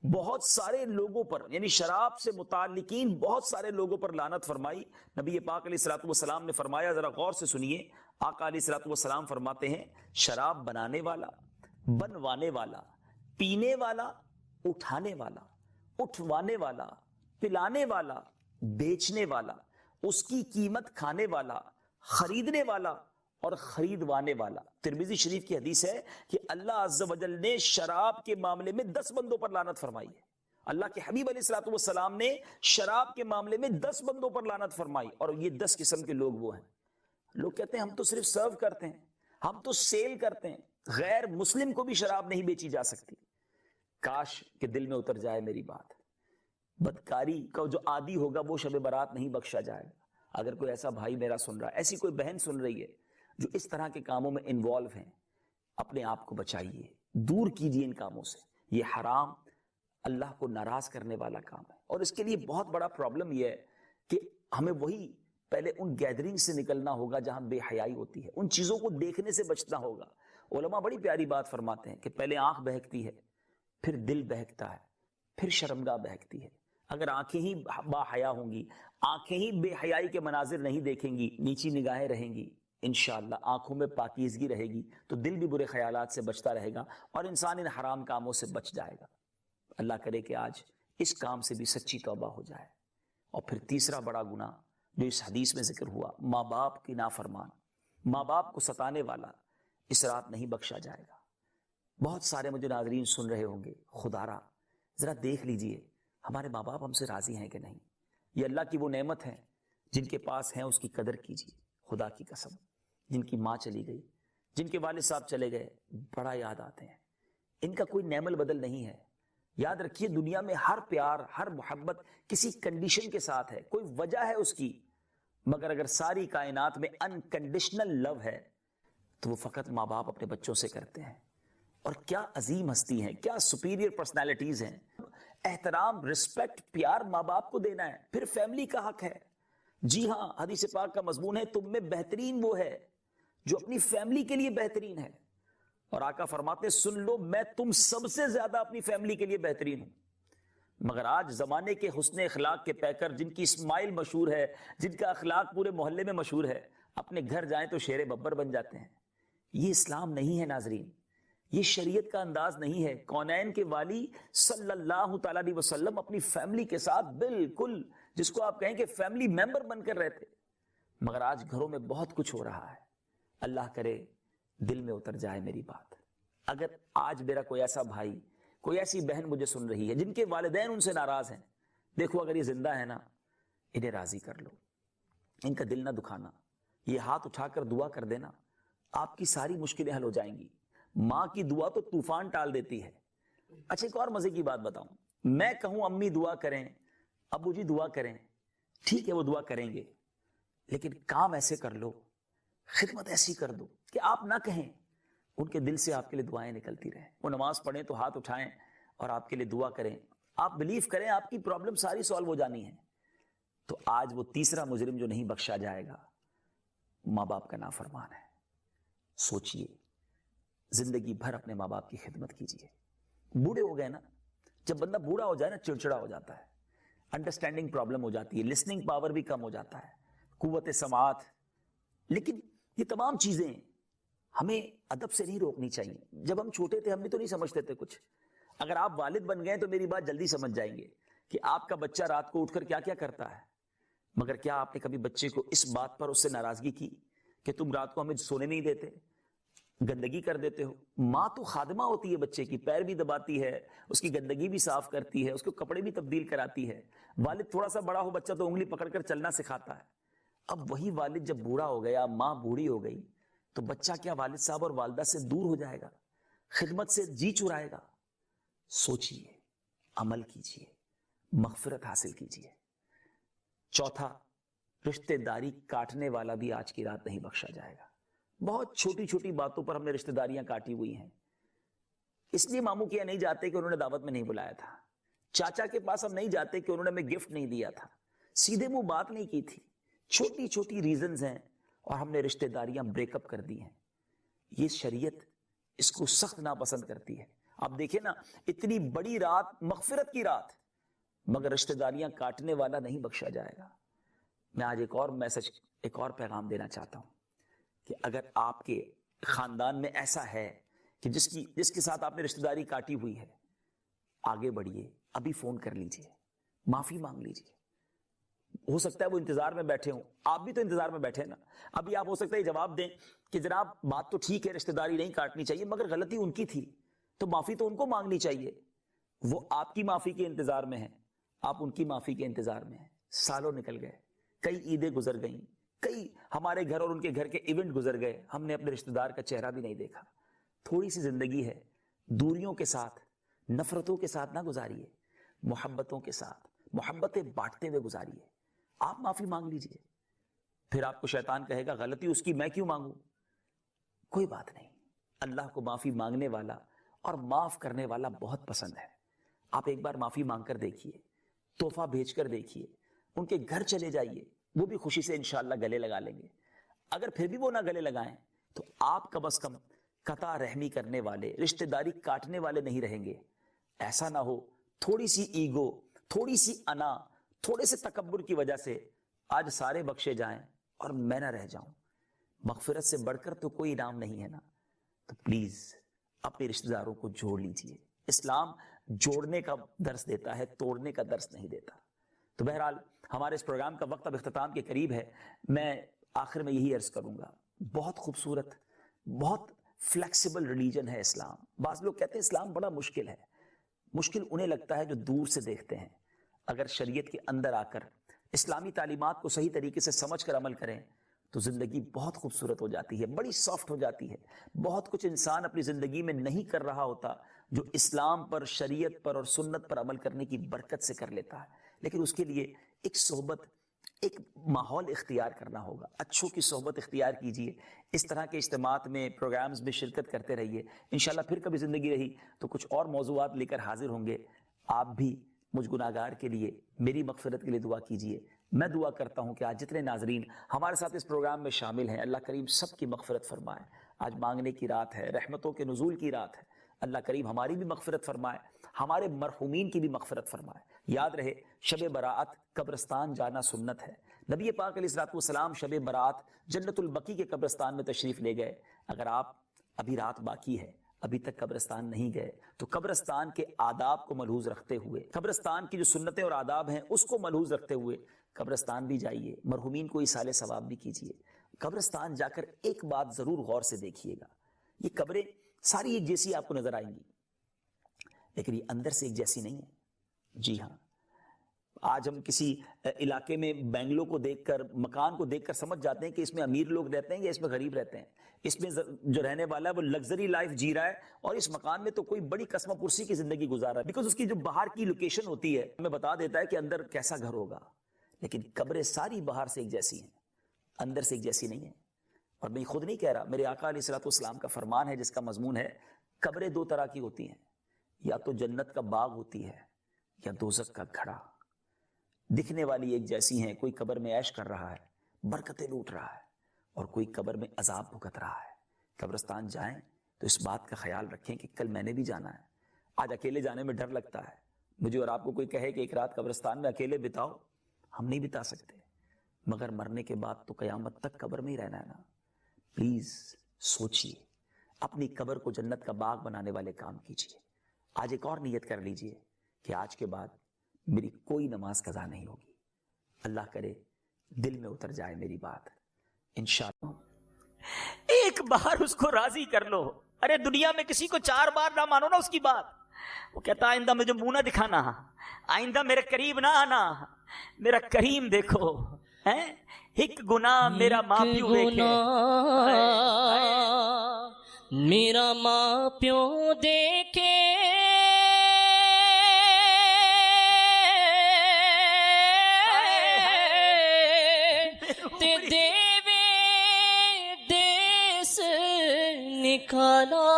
بہت سارے لوگوں پر، یعنی شراب سے متعلقین بہت سارے لوگوں پر لعنت فرمائی. نبی پاک علیہ الصلوۃ والسلام نے فرمایا، ذرا غور سے سنیے. آقا علیہ الصلوۃ والسلام فرماتے ہیں شراب بنانے والا، بنوانے والا، پینے والا، اٹھانے والا، اٹھوانے والا، پلانے والا، بیچنے والا، اس کی قیمت کھانے والا، خریدنے والا اور خریدوانے والا. ترمذی شریف کی حدیث ہے کہ اللہ عز و جل نے شراب کے معاملے میں 10 بندوں پر لعنت فرمائی ہے. اللہ کے حبیب علیہ الصلوۃ والسلام نے شراب کے معاملے میں 10 بندوں پر لعنت فرمائی. اور یہ 10 قسم کے لوگ وہ ہیں. لوگ کہتے ہیں ہم تو صرف سرو کرتے ہیں، ہم تو سیل کرتے ہیں، غیر مسلم کو بھی شراب نہیں بیچی جا سکتی. کاش کہ دل میں اتر جائے میری بات. بدکاری کا جو عادی ہوگا وہ شب برات نہیں بخشا جائے گا. اگر کوئی ایسا بھائی میرا سن رہا ہے، ایسی کوئی بہن سن رہی ہے جو اس طرح کے کاموں میں انوالو ہیں، اپنے آپ کو بچائیے، دور کیجیے ان کاموں سے. یہ حرام، اللہ کو ناراض کرنے والا کام ہے. اور اس کے لیے بہت بڑا پرابلم یہ ہے کہ ہمیں وہی پہلے ان گیدرنگ سے نکلنا ہوگا جہاں بے حیائی ہوتی ہے، ان چیزوں کو دیکھنے سے بچنا ہوگا. علماء بڑی پیاری بات فرماتے ہیں کہ پہلے آنکھ بہکتی ہے، پھر دل بہکتا ہے، پھر شرمگاہ بہکتی ہے. اگر آنکھیں ہی با حیا ہوں گی، آنکھیں ہی بے حیائی کے مناظر نہیں دیکھیں گی، نیچی نگاہیں رہیں گی، انشاءاللہ آنکھوں میں پاکیزگی رہے گی تو دل بھی برے خیالات سے بچتا رہے گا اور انسان ان حرام کاموں سے بچ جائے گا. اللہ کرے کہ آج اس کام سے بھی سچی توبہ ہو جائے. اور پھر تیسرا بڑا گناہ جو اس حدیث میں ذکر ہوا، ماں باپ کی نافرمان، ماں باپ کو ستانے والا، اس رات نہیں بخشا جائے گا. بہت سارے مجھے ناظرین سن رہے ہوں گے، خدارا ذرا دیکھ لیجئے ہمارے ماں باپ ہم سے راضی ہیں کہ نہیں. یہ اللہ کی وہ نعمت ہے، جن کے پاس ہیں اس کی قدر کیجیے. خدا کی قسم، جن کی ماں چلی گئی، جن کے والد صاحب چلے گئے، بڑا یاد آتے ہیں. ان کا کوئی نعم البدل نہیں ہے. یاد رکھیے دنیا میں ہر پیار، ہر محبت کسی کنڈیشن کے ساتھ ہے، کوئی وجہ ہے اس کی. مگر اگر ساری کائنات میں انکنڈیشنل لو ہے تو وہ فقط ماں باپ اپنے بچوں سے کرتے ہیں. اور کیا عظیم ہستی ہیں، کیا سپیریئر پرسنالٹیز ہیں. احترام، رسپیکٹ، پیار ماں باپ کو دینا ہے، پھر فیملی کا حق ہے. جی ہاں، حدیث پاک کا مضمون ہے تم میں بہترین وہ ہے جو اپنی فیملی کے لیے بہترین ہے. اور آقا فرماتے سن لو میں تم سب سے زیادہ اپنی فیملی کے لیے بہترین ہوں. مگر آج زمانے کے حسن اخلاق کے پیکر، جن کی اسمائل مشہور ہے، جن کا اخلاق پورے محلے میں مشہور ہے، اپنے گھر جائیں تو شیر ببر بن جاتے ہیں. یہ اسلام نہیں ہے ناظرین، یہ شریعت کا انداز نہیں ہے. کونین کے والی صلی اللہ تعالی علیہ وسلم اپنی فیملی کے ساتھ بالکل جس کو آپ کہیں کہ فیملی ممبر بن کر رہتے. مگر آج گھروں میں بہت کچھ ہو رہا ہے. اللہ کرے دل میں اتر جائے میری بات. اگر آج میرا کوئی ایسا بھائی، کوئی ایسی بہن مجھے سن رہی ہے جن کے والدین ان سے ناراض ہیں، دیکھو اگر یہ زندہ ہے نا، انہیں راضی کر لو، ان کا دل نہ دکھانا. یہ ہاتھ اٹھا کر دعا کر دینا، آپ کی ساری مشکلیں حل ہو جائیں گی. ماں کی دعا تو طوفان ٹال دیتی ہے. اچھا ایک اور مزے کی بات بتاؤں، میں کہوں امی دعا کریں، ابو جی دعا کریں، ٹھیک ہے وہ دعا کریں گے، لیکن کام ایسے کر لو، خدمت ایسی کر دو کہ آپ نہ کہیں، ان کے دل سے آپ کے لیے دعائیں نکلتی رہیں. وہ نماز پڑھیں تو ہاتھ اٹھائیں اور آپ کے لیے دعا کریں. آپ بلیو کریں آپ کی پرابلم ساری سالو ہو جانی ہے. تو آج وہ تیسرا مجرم جو نہیں بخشا جائے گا، ماں باپ کا نافرمان ہے. سوچئے، زندگی بھر اپنے ماں باپ کی خدمت کیجئے. بوڑھے ہو گئے نا، جب بندہ بوڑھا ہو جائے نا چڑچڑا ہو جاتا ہے، انڈرسٹینڈنگ پرابلم ہو جاتی ہے، لسننگ پاور بھی کم ہو جاتا ہے، قوت سماعت. لیکن یہ تمام چیزیں ہمیں ادب سے نہیں روکنی چاہیے. جب ہم چھوٹے تھے ہم بھی تو نہیں سمجھتے تھے کچھ. اگر آپ والد بن گئے تو میری بات جلدی سمجھ جائیں گے کہ آپ کا بچہ رات کو اٹھ کر کیا کیا کرتا ہے. مگر کیا آپ نے کبھی بچے کو اس بات پر اس سے ناراضگی کی کہ تم رات کو ہمیں سونے نہیں دیتے، گندگی کر دیتے ہو؟ ماں تو خادمہ ہوتی ہے بچے کی، پیر بھی دباتی ہے، اس کی گندگی بھی صاف کرتی ہے، اس کو کپڑے بھی تبدیل کراتی ہے. والد تھوڑا سا بڑا ہو بچہ تو انگلی پکڑ کر چلنا سکھاتا ہے. اب وہی والد جب بوڑھا ہو گیا، ماں بوڑھی ہو گئی، تو بچہ کیا والد صاحب اور والدہ سے دور ہو جائے گا، خدمت سے جی چرائے گا؟ سوچئے، عمل کیجئے، مغفرت حاصل کیجئے. چوتھا، رشتہ داری کاٹنے والا بھی آج کی رات نہیں بخشا جائے گا. بہت چھوٹی چھوٹی باتوں پر ہم نے رشتہ داریاں کاٹی ہوئی ہیں. اس لیے ماموں کے یہاں نہیں جاتے کہ انہوں نے دعوت میں نہیں بلایا تھا، چاچا کے پاس ہم نہیں جاتے کہ انہوں نے ہمیں گفٹ نہیں دیا تھا، سیدھے منہ بات نہیں کی تھی. چھوٹی چھوٹی ریزنز ہیں اور ہم نے رشتہ داریاں بریک اپ کر دی ہیں. یہ شریعت اس کو سخت ناپسند کرتی ہے. آپ دیکھیں نا، اتنی بڑی رات، مغفرت کی رات، مگر رشتہ داریاں کاٹنے والا نہیں بخشا جائے گا. میں آج ایک اور میسج، ایک اور پیغام دینا چاہتا ہوں کہ اگر آپ کے خاندان میں ایسا ہے کہ جس کے ساتھ آپ نے رشتہ داری کاٹی ہوئی ہے، آگے بڑھیے، ابھی فون کر لیجئے، معافی مانگ لیجئے. ہو سکتا ہے وہ انتظار میں بیٹھے ہوں، آپ بھی تو انتظار میں بیٹھے نا. ابھی آپ ہو سکتا ہے جواب دیں کہ جناب بات تو ٹھیک ہے، رشتہ داری نہیں کاٹنی چاہیے، مگر غلطی ان کی تھی تو معافی تو ان کو مانگنی چاہیے. وہ آپ کی معافی کے انتظار میں ہیں، آپ ان کی معافی کے انتظار میں ہیں. سالوں نکل گئے، کئی عیدیں گزر گئیں، کئی ہمارے گھر اور ان کے گھر کے ایونٹ گزر گئے، ہم نے اپنے رشتہ دار کا چہرہ بھی نہیں دیکھا. تھوڑی سی زندگی ہے، دوریوں کے ساتھ، نفرتوں کے ساتھ نہ گزاریے، محبتوں کے ساتھ، محبتیں بانٹتے ہوئے گزاریے. آپ معافی مانگ لیجئے. پھر آپ کو شیطان کہے گا غلطی اس کی میں کیوں مانگوں؟ کوئی بات نہیں، اللہ کو معافی مانگنے والا اور معاف کرنے والا بہت پسند ہے. آپ ایک بار معافی مانگ کر دیکھیے، تحفہ بھیج کر دیکھیے، ان کے گھر چلے جائیے، وہ بھی خوشی سے انشاءاللہ گلے لگا لیں گے. اگر پھر بھی وہ نہ گلے لگائیں تو آپ کم از کم قطع رحمی کرنے والے، رشتہ داری کاٹنے والے نہیں رہیں گے. ایسا نہ ہو تھوڑی سی ایگو، تھوڑی سی انا، تھوڑے سے تکبر کی وجہ سے آج سارے بخشے جائیں اور میں نہ رہ جاؤں. مغفرت سے بڑھ کر تو کوئی انعام نہیں ہے نا. تو پلیز اپنے رشتہ داروں کو جوڑ لیجئے. اسلام جوڑنے کا درس دیتا ہے، توڑنے کا درس نہیں دیتا. تو بہرحال ہمارے اس پروگرام کا وقت اب اختتام کے قریب ہے. میں آخر میں یہی عرض کروں گا، بہت خوبصورت، بہت فلیکسیبل ریلیجن ہے اسلام. بعض لوگ کہتے ہیں اسلام بڑا مشکل ہے. مشکل انہیں لگتا ہے جو دور سے دیکھتے ہیں. اگر شریعت کے اندر آ کر اسلامی تعلیمات کو صحیح طریقے سے سمجھ کر عمل کریں تو زندگی بہت خوبصورت ہو جاتی ہے, بڑی سافٹ ہو جاتی ہے. بہت کچھ انسان اپنی زندگی میں نہیں کر رہا ہوتا جو اسلام پر, شریعت پر اور سنت پر عمل کرنے کی برکت سے کر لیتا ہے. لیکن اس کے لیے ایک صحبت, ایک ماحول اختیار کرنا ہوگا. اچھوں کی صحبت اختیار کیجئے, اس طرح کے اجتماعات میں, پروگرامز میں شرکت کرتے رہیے. انشاءاللہ پھر کبھی زندگی رہی تو کچھ اور موضوعات لے کر حاضر ہوں گے. آپ بھی مجھ گناہگار کے لیے, میری مغفرت کے لیے دعا کیجئے. میں دعا کرتا ہوں کہ آج جتنے ناظرین ہمارے ساتھ اس پروگرام میں شامل ہیں, اللہ کریم سب کی مغفرت فرمائے. آج مانگنے کی رات ہے, رحمتوں کے نزول کی رات ہے. اللہ کریم ہماری بھی مغفرت فرمائے, ہمارے مرحومین کی بھی مغفرت فرمائے. یاد رہے شب برات قبرستان جانا سنت ہے. نبی پاک علیہ الصلوۃ والسلام شب برات جنت البقیع کے قبرستان میں تشریف لے گئے. اگر آپ ابھی رات باقی ہے, ابھی تک قبرستان نہیں گئے, تو قبرستان کے آداب کو ملحوظ رکھتے ہوئے, قبرستان کی جو سنتیں اور آداب ہیں اس کو ملحوظ رکھتے ہوئے قبرستان بھی جائیے, مرحومین کو ایصال ثواب بھی کیجیے. قبرستان جا کر ایک بات ضرور غور سے دیکھیے گا, یہ قبریں ساری ایک جیسی آپ کو نظر آئیں گی, لیکن یہ اندر سے ایک جیسی نہیں ہے. جی ہاں, آج ہم کسی علاقے میں بنگلو کو دیکھ کر, مکان کو دیکھ کر سمجھ جاتے ہیں کہ اس میں امیر لوگ رہتے ہیں یا اس میں غریب رہتے ہیں. اس میں جو رہنے والا ہے وہ لگژری لائف جی رہا ہے, اور اس مکان میں تو کوئی بڑی قسم پرسی کی زندگی گزار رہا ہے, بیکاز اس کی جو باہر کی لوکیشن ہوتی ہے ہمیں بتا دیتا ہے کہ اندر کیسا گھر ہوگا. لیکن قبریں ساری باہر سے ایک جیسی ہیں, اندر سے ایک جیسی نہیں ہیں. اور میں خود نہیں کہہ رہا, میرے آقا علیہ الصلوۃ والسلام کا فرمان ہے جس کا مضمون ہے قبریں دو طرح کی ہوتی ہیں, یا تو جنت کا باغ ہوتی ہے یا دوزخ کا گھڑا. دکھنے والی ایک جیسی ہیں, کوئی قبر میں عیش کر رہا ہے, برکتیں لوٹ رہا ہے, اور کوئی قبر میں عذاب بھگت رہا ہے. قبرستان جائیں تو اس بات کا خیال رکھیں کہ کل میں نے بھی جانا ہے. آج اکیلے جانے میں ڈر لگتا ہے. مجھے اور آپ کو کوئی کہے کہ ایک رات قبرستان میں اکیلے بتاؤ, ہم نہیں بتا سکتے, مگر مرنے کے بعد تو قیامت تک قبر میں ہی رہنا ہے نا. پلیز سوچئے, اپنی قبر کو جنت کا باغ بنانے والے کام کیجئے. آج ایک اور نیت کر لیجئے کہ آج کے بعد میری کوئی نماز قضا نہیں ہوگی. اللہ کرے دل میں اتر جائے میری بات, انشاءاللہ. ایک بار اس کو راضی کر لو. ارے دنیا میں کسی کو 4 بار نہ مانو نا اس کی بات. وہ کہتا آئندہ مجھے منہ نہ دکھانا, آئندہ میرے قریب نہ آنا, میرا کریم دیکھو. ایک گناہ میرا ماں پیو دیکھے, میرا ماں پیو دیکھے, تے دیوے دیس نکالا.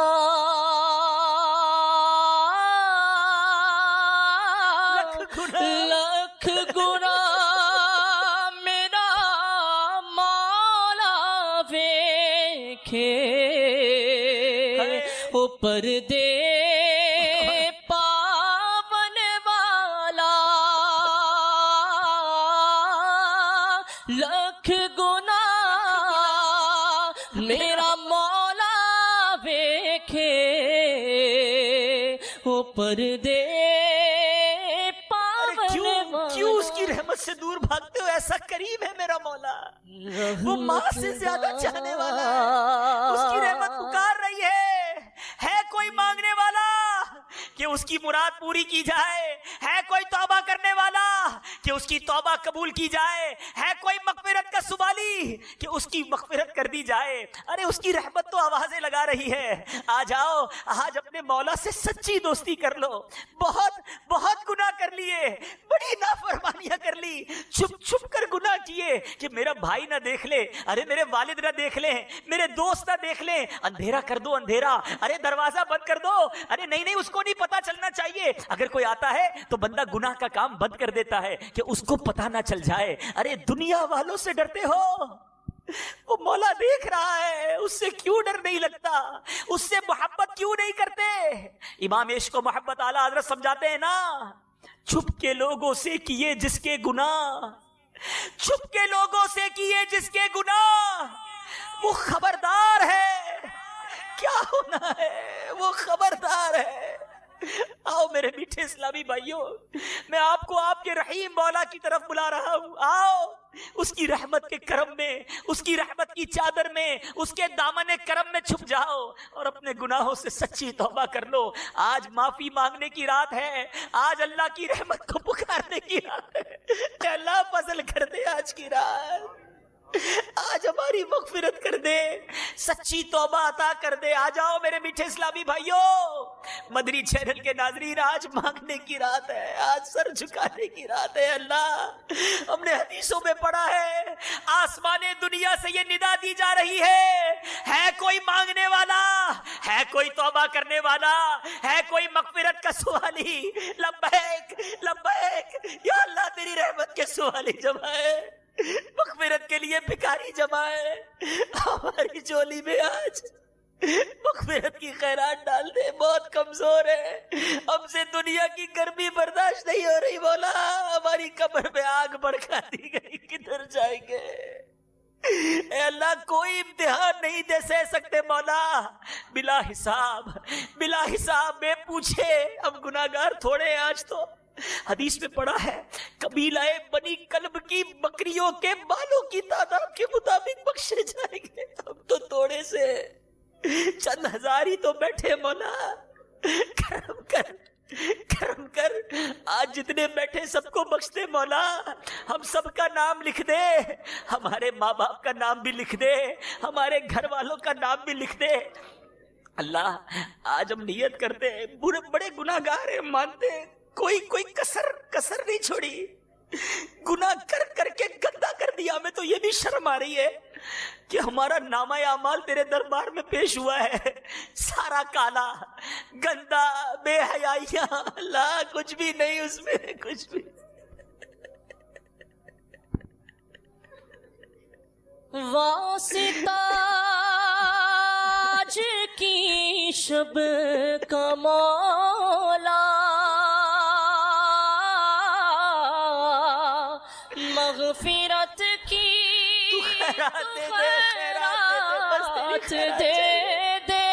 لکھ گناہ میرا مولا ویکھے, اوپر دے پاون والا. لکھ گناہ میرا مولا ویکھے, اوپر دے کیوں اس کی رحمت سے دور بھاگتے ہو؟ ایسا قریب ہے میرا مولا, وہ ماں سے زیادہ چاہنے والا ہے. اس کی رحمت پکار رہی ہے کوئی مانگنے والا کہ اس کی مراد پوری کی جائے, ہے کوئی توبہ کرنے والا کہ اس کی توبہ قبول کی جائے, ہے کوئی مغفرت کا سوالی کہ اس کی مغفرت کر دی جائے. ارے اس کی رحمت تو آوازیں لگا رہی ہے, آ جاؤ آج اپنے مولا سے سچی دوستی کر لو. بہت گناہ کر لیے, بڑی نافرمانیاں کر لی, چھپ چھپ کر گناہ کیے کہ میرا بھائی نہ دیکھ لے, ارے میرے والد نہ دیکھ لیں, میرے دوست نہ دیکھ لیں. اندھیرا کر دو اندھیرا, ارے دروازہ بند کر دو, ارے نہیں اس کو نہیں پتا چلنا چاہیے. اگر کوئی آتا ہے تو بندہ گناہ کا کام بند کر دیتا ہے کہ اس کو پتا نہ چل جائے. ارے دنیا والوں سے ڈرتے ہو, وہ مولا دیکھ رہا ہے, اس سے کیوں ڈر نہیں لگتا, اس سے محبت کیوں نہیں کرتے؟ امام عشق و محبت اعلیٰ حضرت سمجھاتے ہیں نا, چھپ کے لوگوں سے کیے جس کے گناہ, چھپ کے لوگوں سے کیے جس کے گناہ, وہ خبردار ہے کیا ہونا ہے, وہ خبردار ہے. آؤ میرے میٹھے اسلامی بھائیوں, میں آپ کو آپ کے رحیم مولا کی طرف بلا رہا ہوں. آؤ اس کی رحمت کے کرم میں، اس کی رحمت کی چادر میں، اس کے دامن کرم میں چھپ جاؤ اور اپنے گناہوں سے سچی توبہ کر لو۔ آج معافی مانگنے کی رات ہے، آج اللہ کی رحمت کو پکارنے کی رات ہے۔ اے اللہ فضل کر دے آج کی رات، آج ہماری مغفرت کر دے، سچی توبہ عطا کر دے۔ آ جاؤ میرے میٹھے اسلامی بھائیوں، مدنی چینل کے ناظرین، آج مانگنے کی رات ہے، آج سر جھکانے کی رات ہے۔ اللہ ہم نے حدیثوں میں پڑھا ہے، آسمان دنیا سے یہ ندا دی جا رہی ہے کوئی مانگنے والا، ہے کوئی توبہ کرنے والا، ہے کوئی مغفرت کا سوالی؟ لبیک لبیک یا اللہ، تیری رحمت کے سوالی جمع ہے، مغفرت کے لیے بھکاری جمع ہے، ہماری جولی میں آج مغفرت کی خیرات ڈال دے۔ بہت کمزور ہے، ہم سے دنیا کی گرمی برداشت نہیں ہو رہی مولا، ہماری قبر میں آگ بھڑکا دی گئی، کدھر جائیں گے؟ اے اللہ کوئی امتحان نہیں دے سہ سکتے مولا، بلا حساب بے پوچھے، ہم گناہگار تھوڑے ہیں۔ آج تو حدیث میں پڑھا ہے قبیلہ بنی کلب کی بکریوں کے بالوں کی تعداد کے مطابق بخشے جائیں گے، ہم تو تھوڑے سے چند ہزار ہی تو بیٹھے مولا، کرم کر آج جتنے بیٹھے سب کو بخش دے مولا، ہم سب کا نام لکھ دے، ہمارے ماں باپ کا نام بھی لکھ دے، ہمارے گھر والوں کا نام بھی لکھ دے۔ اللہ آج ہم نیت کرتے ہیں، بڑے گناہگار ہیں، مانتے ہیں، کوئی کسر نہیں چھوڑی، گناہ کر کے گندا کر دیا۔ ہمیں تو یہ بھی شرم آ رہی ہے کہ ہمارا نامہ اعمال تیرے دربار میں پیش ہوا ہے، سارا کالا گندا، بے حیائیاں، اللہ کچھ بھی نہیں اس میں، کچھ بھی۔ واسطہ آج کی شب کا مولا، مغفرت کی خیرات دے دے،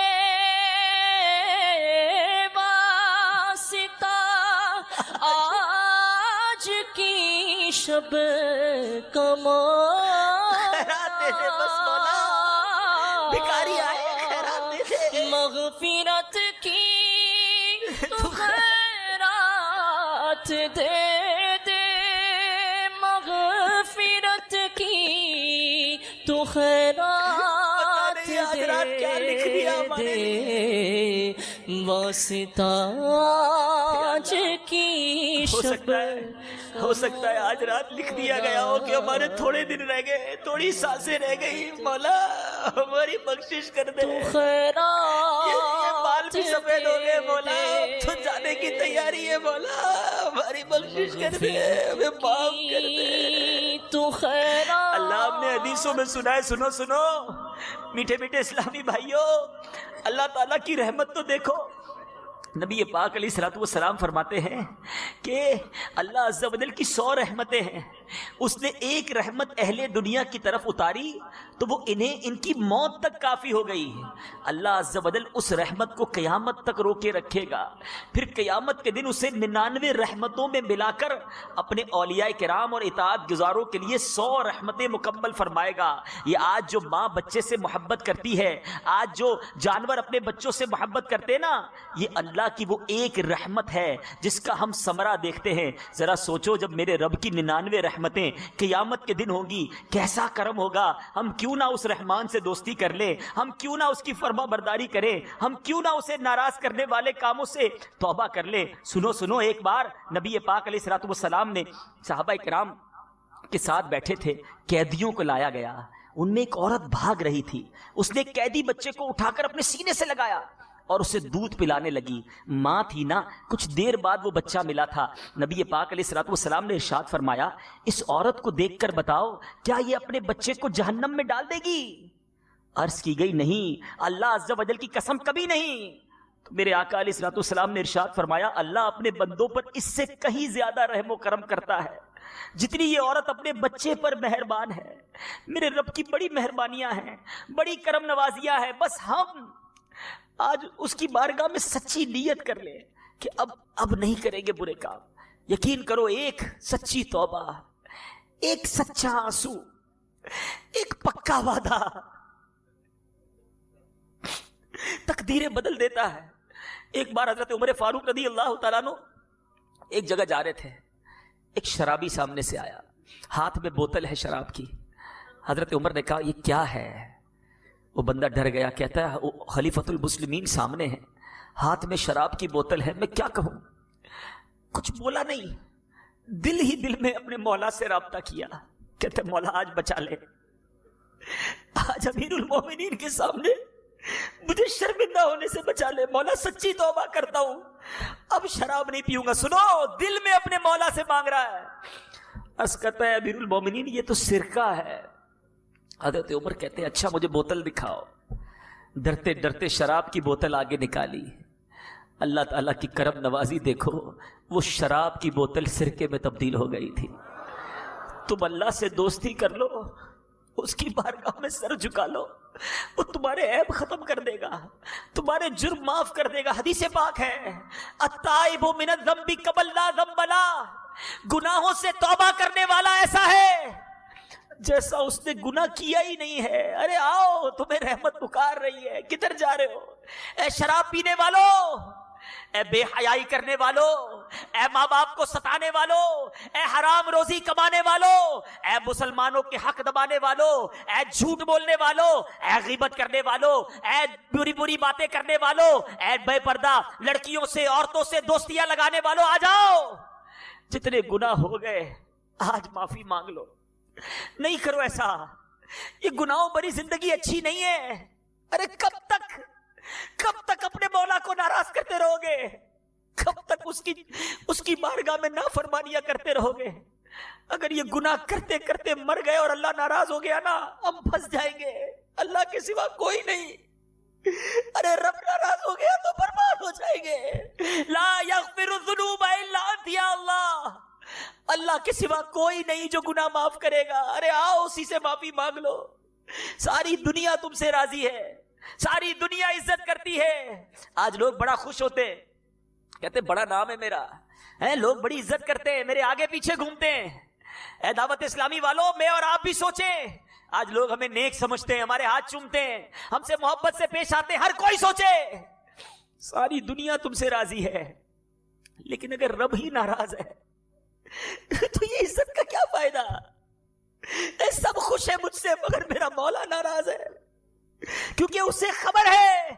واسطہ آج کی شب کا مولا، بھکاری آئے خیرات دے دے، مغفرت کی خیرات دے دے، مغفرت کی تو خیرات دے دے، واسطہ آج کی شب۔ ہو سکتا ہے آج رات لکھ دیا گیا ہو کہ ہمارے تھوڑے دن رہ گئے، تھوڑی سانسیں رہ گئی، مولا ہماری بخشش کر دے، یہ بال بھی سفید ہو گئے مولا، تو جانے کی تیاری ہے مولا، ہماری بخشش کر دے، ہمیں معاف کر دے تو خیرات۔ اللہ ہم نے حدیثوں میں سنا ہے، سنو میٹھے میٹھے اسلامی بھائیوں، اللہ تعالیٰ کی رحمت تو دیکھو۔ نبی پاک علیہ الصلوۃ والسلام فرماتے ہیں کہ اللہ عز و جل کی 100 رحمتیں ہیں، اس نے ایک رحمت اہل دنیا کی طرف اتاری تو وہ ان کی موت تک کافی ہو گئی ہے۔ اللہ عز و جل اس رحمت کو قیامت تک روکے رکھے گا، پھر قیامت کے دن اسے 99 رحمتوں میں ملا کر اپنے اولیاء کرام اور اطاعت گزاروں کے لیے 100 رحمتیں مکمل فرمائے گا۔ یہ آج جو ماں بچے سے محبت کرتی ہے، آج جو جانور اپنے بچوں سے محبت کرتے نا، یہ اللہ کی وہ ایک رحمت ہے جس کا ہم ثمرہ دیکھتے ہیں۔ ذرا سوچو جب میرے رب کی 99 رحمتیں قیامت کے دن ہوگی، کیسا کرم ہوگا۔ ہم کیوں نہ اس رحمان سے دوستی کر لیں، ہم کیوں نہ اس کی فرما برداری کریں، ہم کیوں نہ اسے ناراض کرنے والے کاموں سے توبہ کر لیں۔ سنو ایک بار نبی پاک علیہ الصلوۃ والسلام نے صحابہ کرام کے ساتھ بیٹھے تھے، قیدیوں کو لایا گیا، ان میں ایک عورت بھاگ رہی تھی، اس نے ایک قیدی بچے کو اٹھا کر اپنے سینے سے لگایا اور اسے دودھ پلانے لگی۔ ماں تھی نا، کچھ دیر بعد وہ بچہ ملا تھا۔ نبی پاک علیہ الصلوۃ والسلام نے ارشاد فرمایا، اس عورت کو دیکھ کر بتاؤ کیا یہ اپنے بچے کو جہنم میں ڈال دے گی؟ عرض کی گئی نہیں، اللہ عز و جل کی قسم کبھی نہیں۔ تو میرے آقا علیہ الصلوۃ والسلام نے ارشاد فرمایا، اللہ اپنے بندوں پر اس سے کہیں زیادہ رحم و کرم کرتا ہے جتنی یہ عورت اپنے بچے پر مہربان ہے۔ میرے رب کی بڑی مہربانیاں ہیں، بڑی کرم نوازیاں ہیں، بس ہم آج اس کی بارگاہ میں سچی نیت کر لیں کہ اب نہیں کریں گے برے کام۔ یقین کرو، ایک سچی توبہ، ایک سچا آنسو، ایک پکا وعدہ تقدیریں بدل دیتا ہے. ایک بار حضرت عمر فاروق رضی اللہ تعالیٰ عنہ ایک جگہ جا رہے تھے، ایک شرابی سامنے سے آیا، ہاتھ میں بوتل ہے شراب کی. حضرت عمر نے کہا یہ کیا ہے؟ وہ بندہ ڈر گیا، کہتا ہے خلیفۃ المسلمین سامنے ہے، ہاتھ میں شراب کی بوتل ہے، میں کیا کہوں؟ کچھ بولا نہیں، دل ہی دل میں اپنے مولا سے رابطہ کیا. کہتے مولا آج بچا لے، آج امیر المومنین کے سامنے مجھے شرمندہ ہونے سے بچا لے. مولا سچی توبہ کرتا ہوں، اب شراب نہیں پیوں گا. سنو، دل میں اپنے مولا سے مانگ رہا ہے. عرض کرتا ہے امیر المومنین یہ تو سرکہ ہے. حضرت عمر کہتے ہیں اچھا مجھے بوتل دکھاؤ. ڈرتے ڈرتے شراب کی بوتل آگے نکالی. اللہ تعالیٰ کی کرم نوازی دیکھو، وہ شراب کی بوتل سرکے میں تبدیل ہو گئی تھی. تم اللہ سے دوستی کر لو، اس کی بارگاہ میں سر جھکا لو، وہ تمہارے عیب ختم کر دے گا، تمہارے جرم معاف کر دے گا. حدیث پاک ہے التائب من الذنب کمن لا ذنب لہ، گناہوں سے توبہ کرنے والا ایسا ہے جیسا اس نے گناہ کیا ہی نہیں ہے. ارے آؤ، تمہیں رحمت پکار رہی ہے، کدھر جا رہے ہو؟ اے شراب پینے والوں، اے بے حیائی کرنے والوں، اے ماں باپ کو ستانے والوں، اے حرام روزی کمانے والوں، اے مسلمانوں کے حق دبانے والوں، اے جھوٹ بولنے والوں، اے غیبت کرنے والوں، اے بری بری باتیں کرنے والوں، اے بے پردہ لڑکیوں سے عورتوں سے دوستیاں لگانے والوں، آ جاؤ. جتنے گناہ ہو گئے آج معافی مانگ لو. نہیں کرو ایسا، یہ گناہوں بری زندگی اچھی نہیں ہے. ارے کب تک اپنے مولا کو ناراض کرتے رہو گے؟ کب تک اس کی بارگاہ میں نافرمانیاں کرتے رہو گے؟ اگر یہ گناہ کرتے کرتے مر گئے اور اللہ ناراض ہو گیا نا، ہم پھنس جائیں گے. اللہ کے سوا کوئی نہیں. ارے رب ناراض ہو گیا تو برباد ہو جائیں گے. لا یغفر الذنوب الا انت یا اللہ، اللہ کے سوا کوئی نہیں جو گناہ معاف کرے گا. ارے آؤ اسی سے معافی مانگ لو. ساری دنیا تم سے راضی ہے، ساری دنیا عزت کرتی ہے. آج لوگ بڑا خوش ہوتے ہیں، کہتے بڑا نام ہے میرا، لوگ بڑی عزت کرتے ہیں، میرے آگے پیچھے گھومتے ہیں. اے دعوت اسلامی والوں، میں اور آپ بھی سوچیں، آج لوگ ہمیں نیک سمجھتے ہیں، ہمارے ہاتھ چومتے ہیں، ہم سے محبت سے پیش آتے ہیں. ہر کوئی سوچے ساری دنیا تم سے راضی ہے، لیکن اگر رب ہی ناراض ہے تو یہ عزت کا کیا فائدہ؟ سب خوش ہے مجھ سے مگر میرا مولا ناراض ہے، کیونکہ اسے خبر ہے،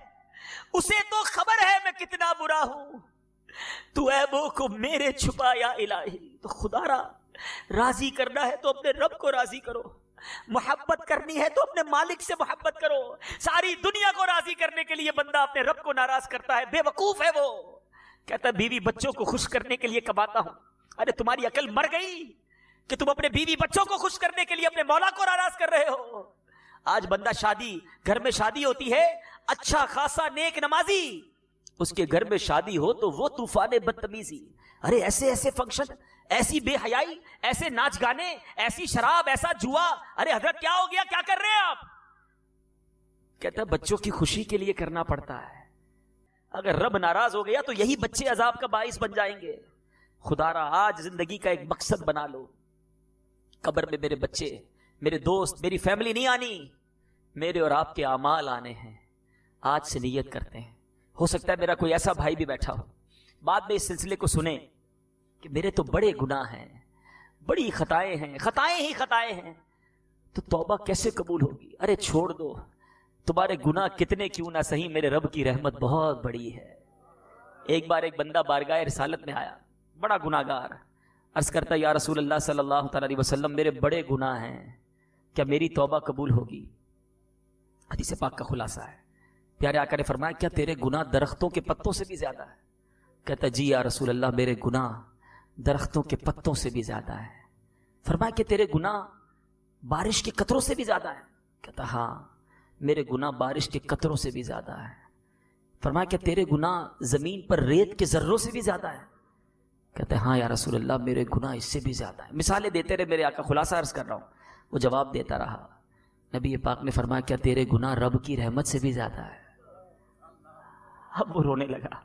اسے تو خبر ہے میں کتنا برا ہوں. تو عیبوں کو میرے چھپا یا الہی. تو خدا را راضی کرنا ہے تو اپنے رب کو راضی کرو، محبت کرنی ہے تو اپنے مالک سے محبت کرو. ساری دنیا کو راضی کرنے کے لیے بندہ اپنے رب کو ناراض کرتا ہے. بے وقوف ہے وہ، کہتا ہے بیوی بچوں کو خوش کرنے کے لیے کماتا ہوں. ارے تمہاری عقل مر گئی کہ تم اپنے بیوی بچوں کو خوش کرنے کے لیے اپنے مولا کو ناراض کر رہے ہو. آج بندہ شادی، گھر میں شادی ہوتی ہے، اچھا خاصا نیک نمازی، اس کے گھر میں شادی ہو تو وہ طوفان بدتمیزی. ارے ایسے ایسے فنکشن، ایسی بے حیائی، ایسے ناچ گانے، ایسی شراب، ایسا جوا. ارے حضرت کیا ہو گیا، کیا کر رہے ہیں آپ؟ کہتا ہے بچوں کی خوشی کے لیے کرنا پڑتا ہے. اگر رب ناراض ہو گیا تو یہی بچے عذاب کا باعث بن جائیں گے. خدا را آج زندگی کا ایک مقصد بنا لو. قبر میں میرے بچے، میرے دوست، میری فیملی نہیں آنی، میرے اور آپ کے اعمال آنے ہیں. آج سے نیت کرتے ہیں. ہو سکتا ہے میرا کوئی ایسا بھائی بھی بیٹھا ہو بعد میں اس سلسلے کو سنے کہ میرے تو بڑے گناہ ہیں، بڑی خطائیں ہیں، خطائیں ہی خطائیں ہیں، تو توبہ کیسے قبول ہوگی؟ ارے چھوڑ دو، تمہارے گناہ کتنے کیوں نہ صحیح، میرے رب کی رحمت بہت بڑی ہے. ایک بار ایک بندہ بارگاہ رسالت میں آیا، بڑا گناہگار، عرض کرتا یا رسول اللہ صلی اللہ تعالی علیہ وسلم، میرے بڑے گناہ ہیں، کیا میری توبہ قبول ہوگی؟ حدیث پاک کا خلاصہ ہے، پیارے آقا نے فرمایا کیا تیرے گناہ درختوں کے پتوں سے بھی زیادہ ہے؟ کہتا جی یا رسول اللہ، میرے گناہ درختوں کے پتوں سے بھی زیادہ ہے. فرمایا کہ تیرے گناہ بارش کے قطروں سے بھی زیادہ ہے؟ کہتا ہاں میرے گناہ بارش کے قطروں سے بھی زیادہ ہے. فرمایا کہ تیرے گناہ زمین پر ریت کے ذروں سے بھی زیادہ ہے؟ کہتے ہیں ہاں یا رسول اللہ، میرے گناہ اس سے بھی زیادہ ہے. مثالیں دیتے رہے میرے آقا، خلاصہ عرض کر رہا ہوں. وہ جواب دیتا رہا. نبی پاک نے فرمایا کیا تیرے گناہ رب کی رحمت سے بھی زیادہ ہے؟ اب وہ رونے لگا،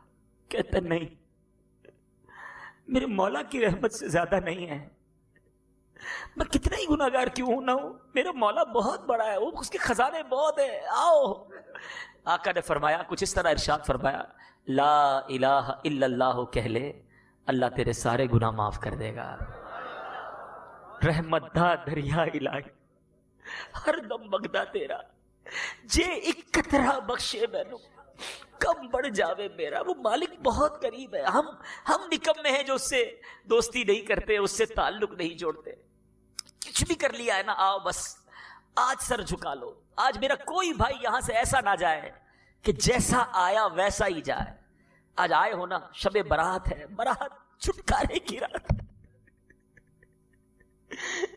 کہتا نہیں، میرے مولا کی رحمت سے زیادہ نہیں ہے. میں کتنا ہی گناہگار کیوں نہ ہوں، میرا مولا بہت بڑا ہے، وہ اس کے خزانے بہت ہیں، آؤ۔ آقا نے فرمایا کچھ اس طرح ارشاد فرمایا، لا الہ الا اللہ کہہ لے، اللہ تیرے سارے گناہ معاف کر دے گا۔ رحمت دا دریا الہی ہر دم مگدا تیرا، جے ایک قطرہ بخشے مینوں کم بڑھ جاوے میرا۔ وہ مالک بہت قریب ہے، ہم نکمے ہیں جو اس سے دوستی نہیں کرتے، اس سے تعلق نہیں جوڑتے۔ کچھ بھی کر لیا ہے نا، آؤ بس آج سر جھکا لو۔ آج میرا کوئی بھائی یہاں سے ایسا نہ جائے کہ جیسا آیا ویسا ہی جائے۔ آج آئے ہو نا، شب برات ہے، برات چھٹکارے کی رات۔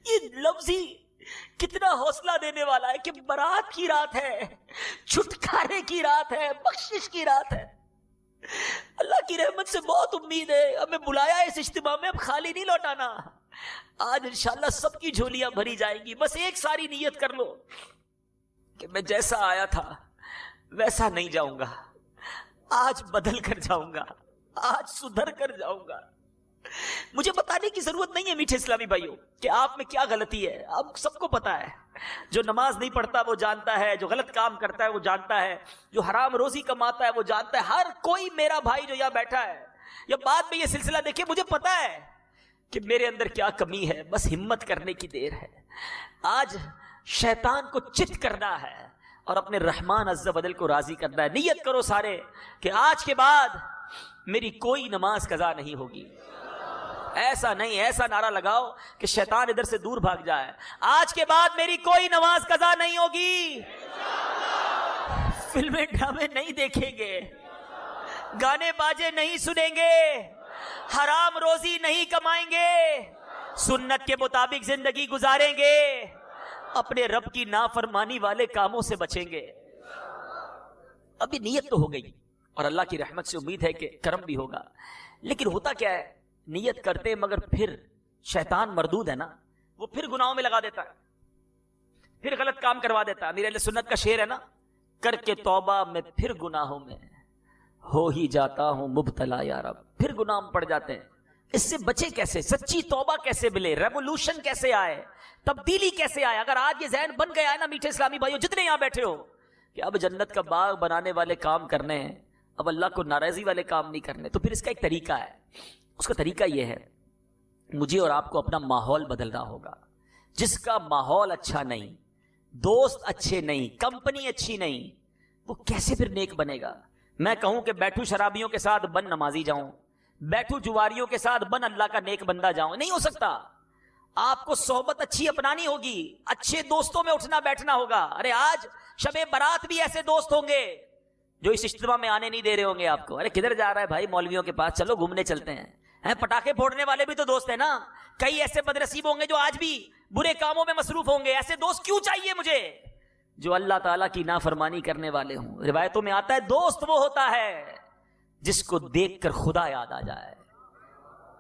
یہ لفظ ہی کتنا حوصلہ دینے والا ہے کہ برات کی رات ہے، چھٹکارے کی رات ہے، بخشش کی رات ہے۔ اللہ کی رحمت سے بہت امید ہے، ہمیں بلایا ہے اس اجتماع میں، اب خالی نہیں لوٹانا۔ آج انشاءاللہ سب کی جھولیاں بھری جائیں گی۔ بس ایک ساری نیت کر لو کہ میں جیسا آیا تھا ویسا نہیں جاؤں گا، آج بدل کر جاؤں گا، آج سدھر کر جاؤں گا۔ مجھے بتانے کی ضرورت نہیں ہے میٹھے اسلامی بھائیوں کہ آپ میں کیا غلطی ہے، آپ سب کو پتا ہے۔ جو نماز نہیں پڑھتا وہ جانتا ہے، جو غلط کام کرتا ہے وہ جانتا ہے، جو حرام روزی کماتا ہے وہ جانتا ہے۔ ہر کوئی میرا بھائی جو یہاں بیٹھا ہے یا بعد میں یہ سلسلہ دیکھے، مجھے پتا ہے کہ میرے اندر کیا کمی ہے، بس ہمت کرنے کی دیر ہے۔ آج شیطان کو چت کرنا ہے اور اپنے رحمان عز و جل کو راضی کرنا ہے۔ نیت کرو سارے کہ آج کے بعد میری کوئی نماز قضا نہیں ہوگی۔ ایسا نہیں، ایسا نعرہ لگاؤ کہ شیطان ادھر سے دور بھاگ جائے۔ آج کے بعد میری کوئی نماز قضا نہیں ہوگی، فلمیں ڈرامے نہیں دیکھیں گے، گانے باجے نہیں سنیں گے، حرام روزی نہیں کمائیں گے، سنت کے مطابق زندگی گزاریں گے، اپنے رب کی نافرمانی والے کاموں سے بچیں گے۔ ابھی نیت تو ہو گئی اور اللہ کی رحمت سے امید ہے کہ کرم بھی ہوگا، لیکن ہوتا کیا ہے، نیت کرتے مگر پھر شیطان مردود ہے نا، وہ پھر گناہوں میں لگا دیتا ہے، پھر غلط کام کروا دیتا ہے۔ میرے اہل سنت کا شعر ہے نا، کر کے توبہ میں پھر گناہوں میں ہو ہی جاتا ہوں مبتلا یا رب۔ پھر گناہ پڑ جاتے ہیں، اس سے بچے کیسے؟ سچی توبہ کیسے ملے؟ ریولوشن کیسے آئے؟ تبدیلی کیسے آئے؟ اگر آج یہ ذہن بن گیا ہے نا میٹھے اسلامی بھائیوں جتنے یہاں بیٹھے ہو کہ اب جنت کا باغ بنانے والے کام کرنے ہیں، اب اللہ کو ناراضی والے کام نہیں کرنے، تو پھر اس کا ایک طریقہ ہے۔ اس کا طریقہ یہ ہے، مجھے اور آپ کو اپنا ماحول بدلنا ہوگا۔ جس کا ماحول اچھا نہیں، دوست اچھے نہیں، کمپنی اچھی نہیں، وہ کیسے پھر نیک بنے گا؟ میں کہوں کہ بیٹھوں شرابیوں کے ساتھ بن نمازی جاؤں، بیٹھوں جواریوں کے ساتھ بن اللہ کا نیک بندہ جاؤں، نہیں ہو سکتا۔ آپ کو صحبت اچھی اپنانی ہوگی، اچھے دوستوں میں اٹھنا بیٹھنا ہوگا۔ ارے آج شب برات بھی ایسے دوست ہوں گے جو اس اجتماع میں آنے نہیں دے رہے ہوں گے آپ کو۔ ارے کدھر جا رہا ہے بھائی؟ مولویوں کے پاس چلو گھومنے چلتے ہیں۔ پٹاخے پھوڑنے والے بھی تو دوست ہیں نا۔ کئی ایسے بدنصیب ہوں گے جو آج بھی برے کاموں میں مصروف ہوں گے۔ ایسے دوست کیوں چاہیے مجھے؟ جو اللہ تعالیٰ کی نافرمانی کرنے والے ہوں۔ روایتوں میں آتا ہے دوست وہ ہوتا ہے جس کو دیکھ کر خدا یاد آ جائے۔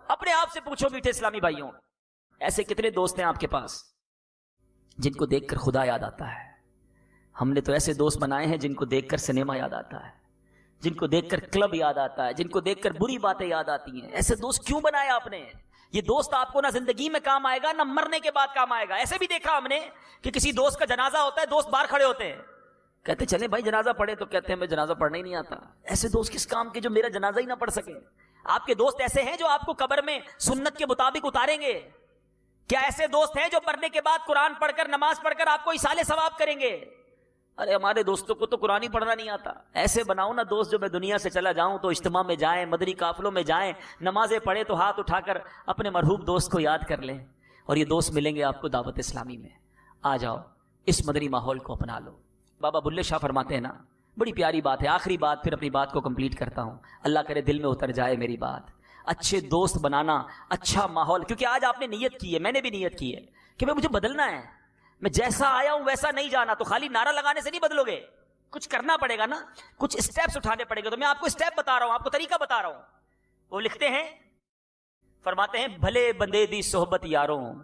اپنے آپ سے پوچھو میٹھے اسلامی بھائیوں، ایسے کتنے دوست ہیں آپ کے پاس جن کو دیکھ کر خدا یاد آتا ہے؟ ہم نے تو ایسے دوست بنائے ہیں جن کو دیکھ کر سنیما یاد آتا ہے، جن کو دیکھ کر کلب یاد آتا ہے، جن کو دیکھ کر بری باتیں یاد آتی ہیں۔ ایسے دوست کیوں بنائے آپ نے؟ یہ دوست آپ کو نہ زندگی میں کام آئے گا نہ مرنے کے بعد کام آئے گا۔ ایسے بھی دیکھا ہم نے کہ کسی دوست کا جنازہ ہوتا ہے، دوست باہر کھڑے ہوتے ہیں، کہتے چلیں بھائی جنازہ پڑھے، تو کہتے ہیں میں جنازہ پڑھنا ہی نہیں آتا۔ ایسے دوست کس کام کے جو میرا جنازہ ہی نہ پڑھ سکے؟ آپ کے دوست ایسے ہیں جو آپ کو قبر میں سنت کے مطابق اتاریں گے؟ کیا ایسے دوست ہیں جو مرنے کے بعد قرآن پڑھ کر نماز پڑھ کر آپ کو ایصال ثواب کریں گے؟ ارے ہمارے دوستوں کو تو قرآن ہی پڑھنا نہیں آتا۔ ایسے بناؤ نا دوست جو میں دنیا سے چلا جاؤں تو اجتماع میں جائیں، مدنی قافلوں میں جائیں، نمازیں پڑھیں تو ہاتھ اٹھا کر اپنے مرحوم دوست کو یاد کر لیں۔ اور یہ دوست ملیں گے آپ کو دعوت اسلامی میں۔ آ جاؤ، اس مدنی ماحول کو اپنا لو۔ بابا بلے شاہ فرماتے ہیں نا، بڑی پیاری بات ہے، آخری بات پھر اپنی بات کو کمپلیٹ کرتا ہوں، اللہ کرے دل میں اتر جائے میری بات۔ اچھے دوست بنانا، اچھا ماحول، کیونکہ آج آپ نے نیت کی ہے، میں نے بھی نیت کی ہے کہ مجھے بدلنا ہے، میں جیسا آیا ہوں ویسا نہیں جانا۔ تو خالی نعرہ لگانے سے نہیں بدلو گے، کچھ کرنا پڑے گا نا، کچھ اسٹیپس اٹھانے پڑے گا۔ تو میں آپ کو اسٹیپ بتا رہا ہوں، آپ کو طریقہ بتا رہا ہوں۔ وہ لکھتے ہیں، فرماتے ہیں بھلے بندے دی صحبت یاروں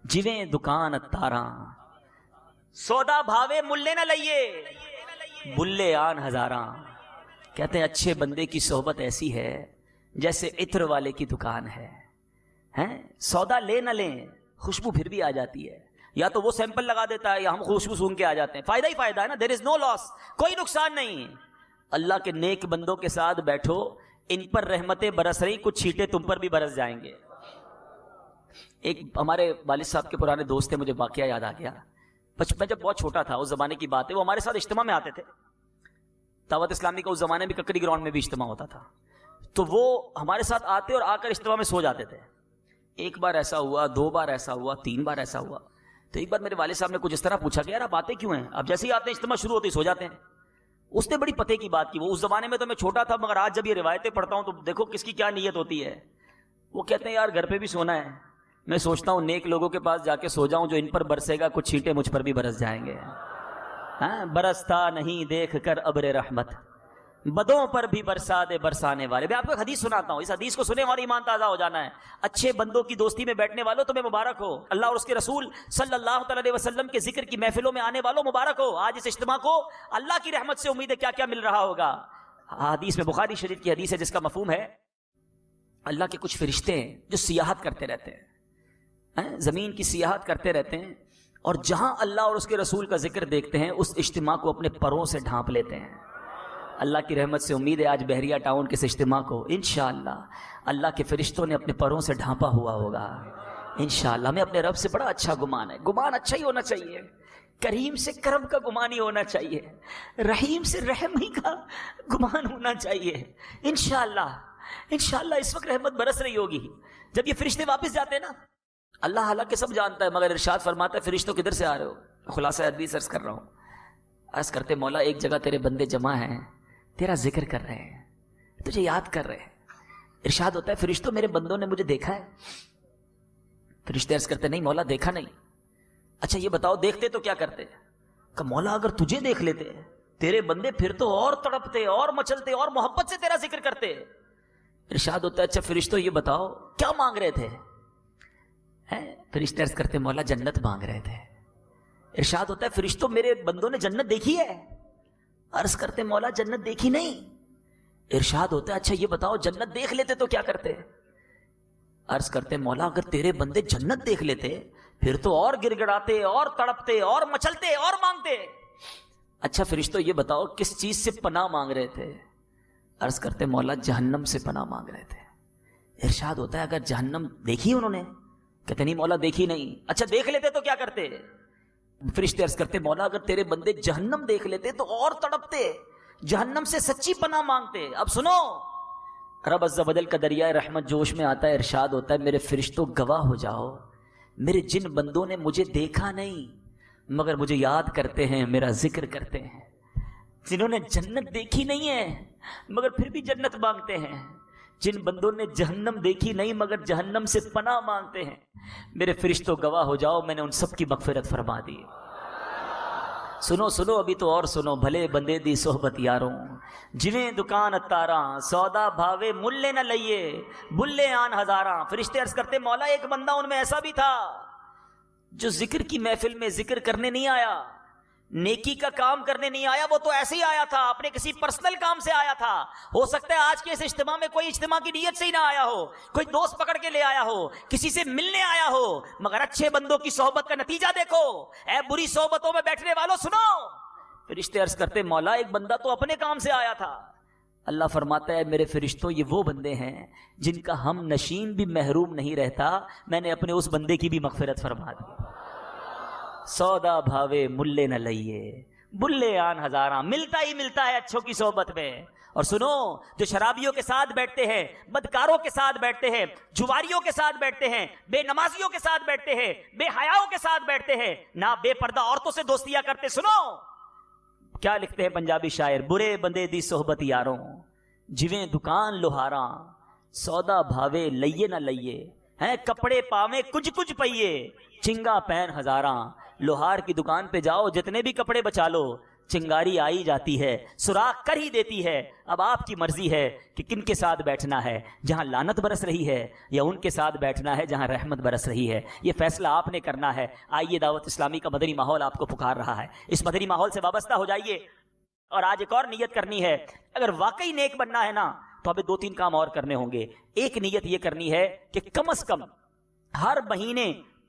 جویں دکان اتاراں، سودا بھاوے ملے نہ لئیے بلے آن ہزاراں۔ کہتے ہیں اچھے بندے کی صحبت ایسی ہے جیسے عطر والے کی دکان ہے، سودا لے نہ لیں، خوشبو پھر بھی آ جاتی ہے. یا تو وہ سیمپل لگا دیتا ہے یا ہم خوشبو سونگھ کے آ جاتے ہیں. فائدہ ہی فائدہ ہے نا. دیر از نو لاس, کوئی نقصان نہیں. اللہ کے نیک بندوں کے ساتھ بیٹھو, ان پر رحمتیں برس رہی, کچھ چھینٹے تم پر بھی برس جائیں گے. ایک ہمارے والد صاحب کے پرانے دوست تھے, مجھے واقعہ یاد آ گیا. میں جب بہت چھوٹا تھا, اس زمانے کی بات ہے, وہ ہمارے ساتھ اجتماع میں آتے تھے. دعوت اسلامی کا اس زمانے میں ککڑی گراؤنڈ میں بھی اجتماع ہوتا تھا. تو وہ ہمارے ساتھ آتے اور آ کر اجتماع میں سو جاتے تھے. ایک بار ایسا ہوا, 2 بار ایسا ہوا, 3 بار ایسا ہوا. تو ایک بار میرے والد صاحب نے کچھ اس طرح پوچھا کہ یار آپ آتے کیوں ہیں؟ اب جیسے ہی آتے ہیں اجتماع شروع ہوتے ہی سو جاتے ہیں. اس نے بڑی پتے کی بات کی. وہ اس زمانے میں تو میں چھوٹا تھا, مگر آج جب یہ روایتیں پڑھتا ہوں تو دیکھو کس کی کیا نیت ہوتی ہے. وہ کہتے ہیں یار گھر پہ بھی سونا ہے, میں سوچتا ہوں نیک لوگوں کے پاس جا کے سو جاؤں, جو ان پر برسے گا کچھ چھینٹے مجھ پر بھی برس جائیں گے. ہاں, برستا نہیں دیکھ کر ابر رحمت, بدوں پر بھی برسا دے برسانے والے. میں آپ کو ایک حدیث سناتا ہوں, اس حدیث کو سنے اور ایمان تازہ ہو جانا ہے. اچھے بندوں کی دوستی میں بیٹھنے والوں تمہیں مبارک ہو. اللہ اور اس کے رسول صلی اللہ تعالی علیہ وسلم کے ذکر کی محفلوں میں آنے والوں مبارک ہو. آج اس اجتماع کو اللہ کی رحمت سے امید ہے کیا کیا مل رہا ہوگا. حدیث میں, بخاری شریف کی حدیث ہے جس کا مفہوم ہے اللہ کے کچھ فرشتے ہیں جو سیاحت کرتے رہتے ہیں, زمین کی سیاحت کرتے رہتے ہیں, اور جہاں اللہ اور اس کے رسول کا ذکر دیکھتے ہیں اس اجتماع کو اپنے پروں سے ڈھانپ لیتے ہیں. اللہ کی رحمت سے امید ہے آج بحریہ ٹاؤن کے اس اجتماع کو انشاءاللہ اللہ کے فرشتوں نے اپنے پروں سے ڈھانپا ہوا ہوگا انشاءاللہ. ہمیں اپنے رب سے بڑا اچھا گمان ہے. گمان اچھا ہی ہونا چاہیے. کریم سے کرم کا گمان ہی ہونا چاہیے. رحیم سے رحم ہی کا گمان ہونا چاہیے. انشاءاللہ انشاءاللہ اس وقت رحمت برس رہی ہوگی. جب یہ فرشتے واپس جاتے ہیں نا, اللہ حالانکہ سب جانتا ہے, مگر ارشاد فرماتا ہے فرشتوں کدھر سے آ رہے ہو. خلاصہ حدیث عرض کر رہا ہوں. عرض کرتے مولا ایک جگہ تیرے بندے جمع ہیں, تیرا ذکر کر رہے ہیں, تجھے یاد کر رہے ہیں. ارشاد ہوتا ہے فرشتوں میرے بندوں نے مجھے دیکھا ہے. فرشتے عرض کرتے نہیں مولا دیکھا نہیں. اچھا یہ بتاؤ دیکھتے تو کیا کرتے؟ کہ مولا اگر تجھے دیکھ لیتے تیرے بندے پھر تو اور تڑپتے اور مچلتے اور محبت سے تیرا ذکر کرتے. ارشاد ہوتا ہے اچھا فرشتوں یہ بتاؤ کیا مانگ رہے تھے؟ فرشتے عرض کرتے مولا جنت مانگ رہے تھے. ارشاد ہوتا ہے فرشتوں میرے بندوں نے جنت دیکھی ہے؟ عرض کرتے مولا جنت دیکھی نہیں. ارشاد ہوتا ہے اچھا یہ بتاؤ جنت دیکھ لیتے تو کیا کرتے؟ عرض کرتے مولا اگر تیرے بندے جنت دیکھ لیتے پھر تو اور گر گڑاتے اور تڑپتے اور مچلتے اور مانگتے. اچھا فرشتوں یہ بتاؤ کس چیز سے پناہ مانگ رہے تھے؟ عرض کرتے مولا جہنم سے پناہ مانگ رہے تھے. ارشاد ہوتا ہے اگر جہنم دیکھی انہوں نے؟ کہتے نہیں مولا دیکھی نہیں. اچھا دیکھ لیتے تو کیا کرتے؟ فرشتے عرض کرتے مولا اگر تیرے بندے جہنم دیکھ لیتے تو اور تڑپتے, جہنم سے سچی پناہ مانگتے. اب سنو, رب عز و جل کا دریائے رحمت جوش میں آتا ہے. ارشاد ہوتا ہے میرے فرشتوں گواہ ہو جاؤ, میرے جن بندوں نے مجھے دیکھا نہیں مگر مجھے یاد کرتے ہیں, میرا ذکر کرتے ہیں, جنہوں نے جنت دیکھی نہیں ہے مگر پھر بھی جنت مانگتے ہیں, جن بندوں نے جہنم دیکھی نہیں مگر جہنم سے پناہ مانگتے ہیں, میرے فرشتوں گواہ ہو جاؤ میں نے ان سب کی مغفرت فرما دی. سنو سنو ابھی تو اور سنو, بھلے بندے دی صحبت یاروں, جویں دکان اتاراں, سودا بھاوے ملے نہ لئیے, بلے آن ہزاراں. فرشتے عرض کرتے مولا ایک بندہ ان میں ایسا بھی تھا جو ذکر کی محفل میں ذکر کرنے نہیں آیا, نیکی کا کام کرنے نہیں آیا, وہ تو ایسے ہی آیا تھا, اپنے کسی پرسنل کام سے آیا تھا. ہو سکتا ہے آج کے اس اجتماع میں کوئی اجتماع کی نیت سے ہی نہ آیا ہو, کوئی دوست پکڑ کے لے آیا ہو, کسی سے ملنے آیا ہو, مگر اچھے بندوں کی صحبت کا نتیجہ دیکھو. اے بری صحبتوں میں بیٹھنے والوں سنو. فرشتے عرض کرتے مولا ایک بندہ تو اپنے کام سے آیا تھا. اللہ فرماتا ہے میرے فرشتوں یہ وہ بندے ہیں جن کا ہم نشین بھی محروم نہیں رہتا, میں نے اپنے اس بندے کی بھی مغفرت فرما دی. سودا بھاوے ملے نہ لئیے, بلے آن ہزاراں. ملتا ہی ملتا ہے اچھوں کی صحبت میں. اور سنو, جو شرابیوں کے ساتھ بیٹھتے ہیں, بدکاروں کے ساتھ بیٹھتے ہیں, جواریوں کے ساتھ بیٹھتے ہیں, بے نمازیوں کے ساتھ بیٹھتے ہیں, بے حیاؤں کے ساتھ بیٹھتے ہیں, نہ بے پردہ عورتوں سے دوستیاں کرتے. سنو کیا لکھتے ہیں پنجابی شاعر, برے بندے دی صحبت یاروں, جویں دکان لوہاراں, سودا بھاوے لئیے نہ لئیے, ہیں کپڑے پاویں کچھ کچھ پئیے, چنگا پین ہزاراں. لوہار کی دکان پہ جاؤ, جتنے بھی کپڑے بچا لو, چنگاری آئی جاتی ہے, سوراخ کر ہی دیتی ہے. اب آپ کی مرضی ہے کہ کن کے ساتھ بیٹھنا ہے, جہاں لعنت برس رہی ہے یا ان کے ساتھ بیٹھنا ہے جہاں رحمت برس رہی ہے. یہ فیصلہ آپ نے کرنا ہے. آئیے, دعوت اسلامی کا مدنی ماحول آپ کو پکار رہا ہے, اس مدنی ماحول سے وابستہ ہو جائیے. اور آج ایک اور نیت کرنی ہے. اگر واقعی نیک بننا ہے نا تو ہمیں 2-3 کام اور کرنے ہوں گے. ایک نیت یہ کرنی ہے کہ کم از کم ہر مہینے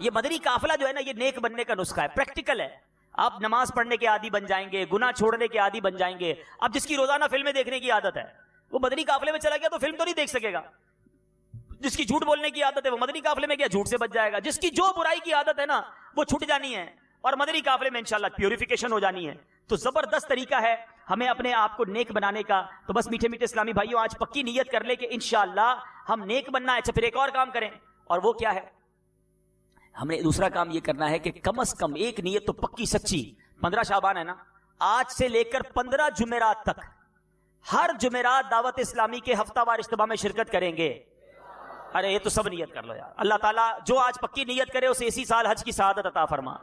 یہ مدنی قافلہ جو ہے نا، یہ نیک بننے کا نسخہ ہے، پریکٹیکل ہے. آپ نماز پڑھنے کے عادی بن جائیں گے، گناہ چھوڑنے کے عادی بن جائیں گے. اب جس کی روزانہ فلمیں دیکھنے کی عادت ہے وہ مدنی قافلے میں چلا گیا تو فلم تو نہیں دیکھ سکے گا. جس کی جھوٹ بولنے کی عادت ہے وہ مدنی قافلے میں گیا جھوٹ سے بچ جائے گا. جس کی جو برائی کی عادت ہے نا وہ چھٹ جانی ہے اور مدنی قافلے میں انشاءاللہ پیوریفیکیشن ہو جانی ہے. تو زبردست طریقہ ہے ہمیں اپنے آپ کو نیک بنانے کا. تو بس میٹھے میٹھے اسلامی بھائیوں، آج پکی نیت کر لے کہ انشاءاللہ ہم نیک بننا ہے. اچھا پھر ایک اور کام کریں، اور وہ کیا ہے؟ ہم نے دوسرا کام یہ کرنا ہے کہ کم از کم ایک نیت تو پکی سچی. 15 شعبان ہے نا، آج سے لے کر 15 جمعرات تک ہر جمعرات دعوت اسلامی کے ہفتہ وار اجتماع میں شرکت کریں گے. ارے یہ تو سب نیت کر لو یار. اللہ تعالیٰ جو آج پکی نیت کرے اسے اسی سال حج کی سعادت عطا فرما.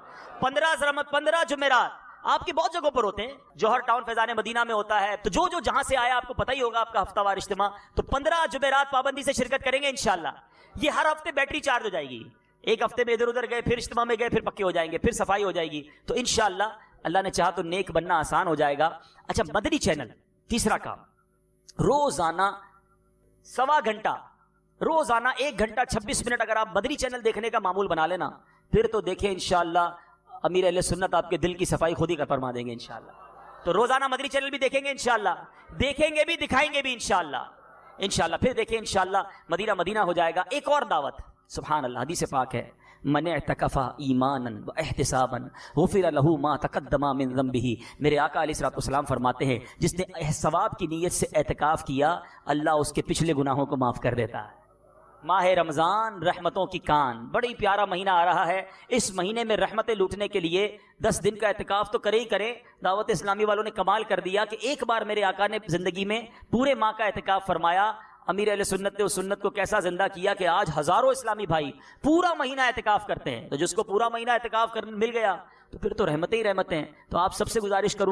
15 جمعرات آپ کی بہت جگہوں پر ہوتے ہیں، جوہر ٹاؤن فیضان مدینہ میں ہوتا ہے. تو جو جہاں سے آیا آپ کو پتہ ہی ہوگا، آپ کا ہفتہ وار اجتماع. تو 15 جمعرات پابندی سے شرکت کریں گے انشاءاللہ. یہ ہر ہفتے بیٹری چارج ہو جائے گی. ایک ہفتے میں ادھر ادھر گئے، پھر اجتماع میں گئے، پھر پکے ہو جائیں گے، پھر صفائی ہو جائے گی. تو انشاءاللہ اللہ نے چاہا تو نیک بننا آسان ہو جائے گا. اچھا مدنی چینل، تیسرا کام، روزانہ 1.25 گھنٹہ، روزانہ 1 گھنٹہ 26 منٹ اگر آپ مدنی چینل دیکھنے کا معمول بنا لینا، پھر تو دیکھیں انشاءاللہ امیر اہل سنت آپ کے دل کی صفائی خود ہی کر فرما دیں گے انشاءاللہ. تو روزانہ مدنی چینل بھی دیکھیں گے انشاءاللہ، دیکھیں گے بھی، دکھائیں گے بھی انشاءاللہ. پھر دیکھیں انشاءاللہ مدینہ مدینہ ہو جائے گا. ایک اور دعوت، سبحان اللہ، حدیث پاک ہے، من اعتکف ایمانا واحتسابا غفر له ما تقدم من ذنبه. میرے آقا علیہ الصلوۃ والسلام فرماتے ہیں جس نے ثواب کی نیت سے اعتکاف کیا، اللہ اس کے پچھلے گناہوں کو معاف کر دیتا ہے. ماہ رمضان رحمتوں کی کان، بڑی پیارا مہینہ آ رہا ہے. اس مہینے میں رحمتیں لوٹنے کے لیے 10 دن کا اعتکاف تو کرے ہی کرے. دعوت اسلامی والوں نے کمال کر دیا کہ ایک بار میرے آقا نے زندگی میں پورے ماہ کا اعتکاف فرمایا. امیر اہل سنت نے اس سنت کو کیسا زندہ کیا کہ آج ہزاروں اسلامی بھائی پورا مہینہ اعتکاف کرتے ہیں. تو جس کو پورا مہینہ اعتکاف مل گیا تو پھر تو رحمتیں ہی رحمتیں ہیں. تو آپ سب سے گزارش کروں گا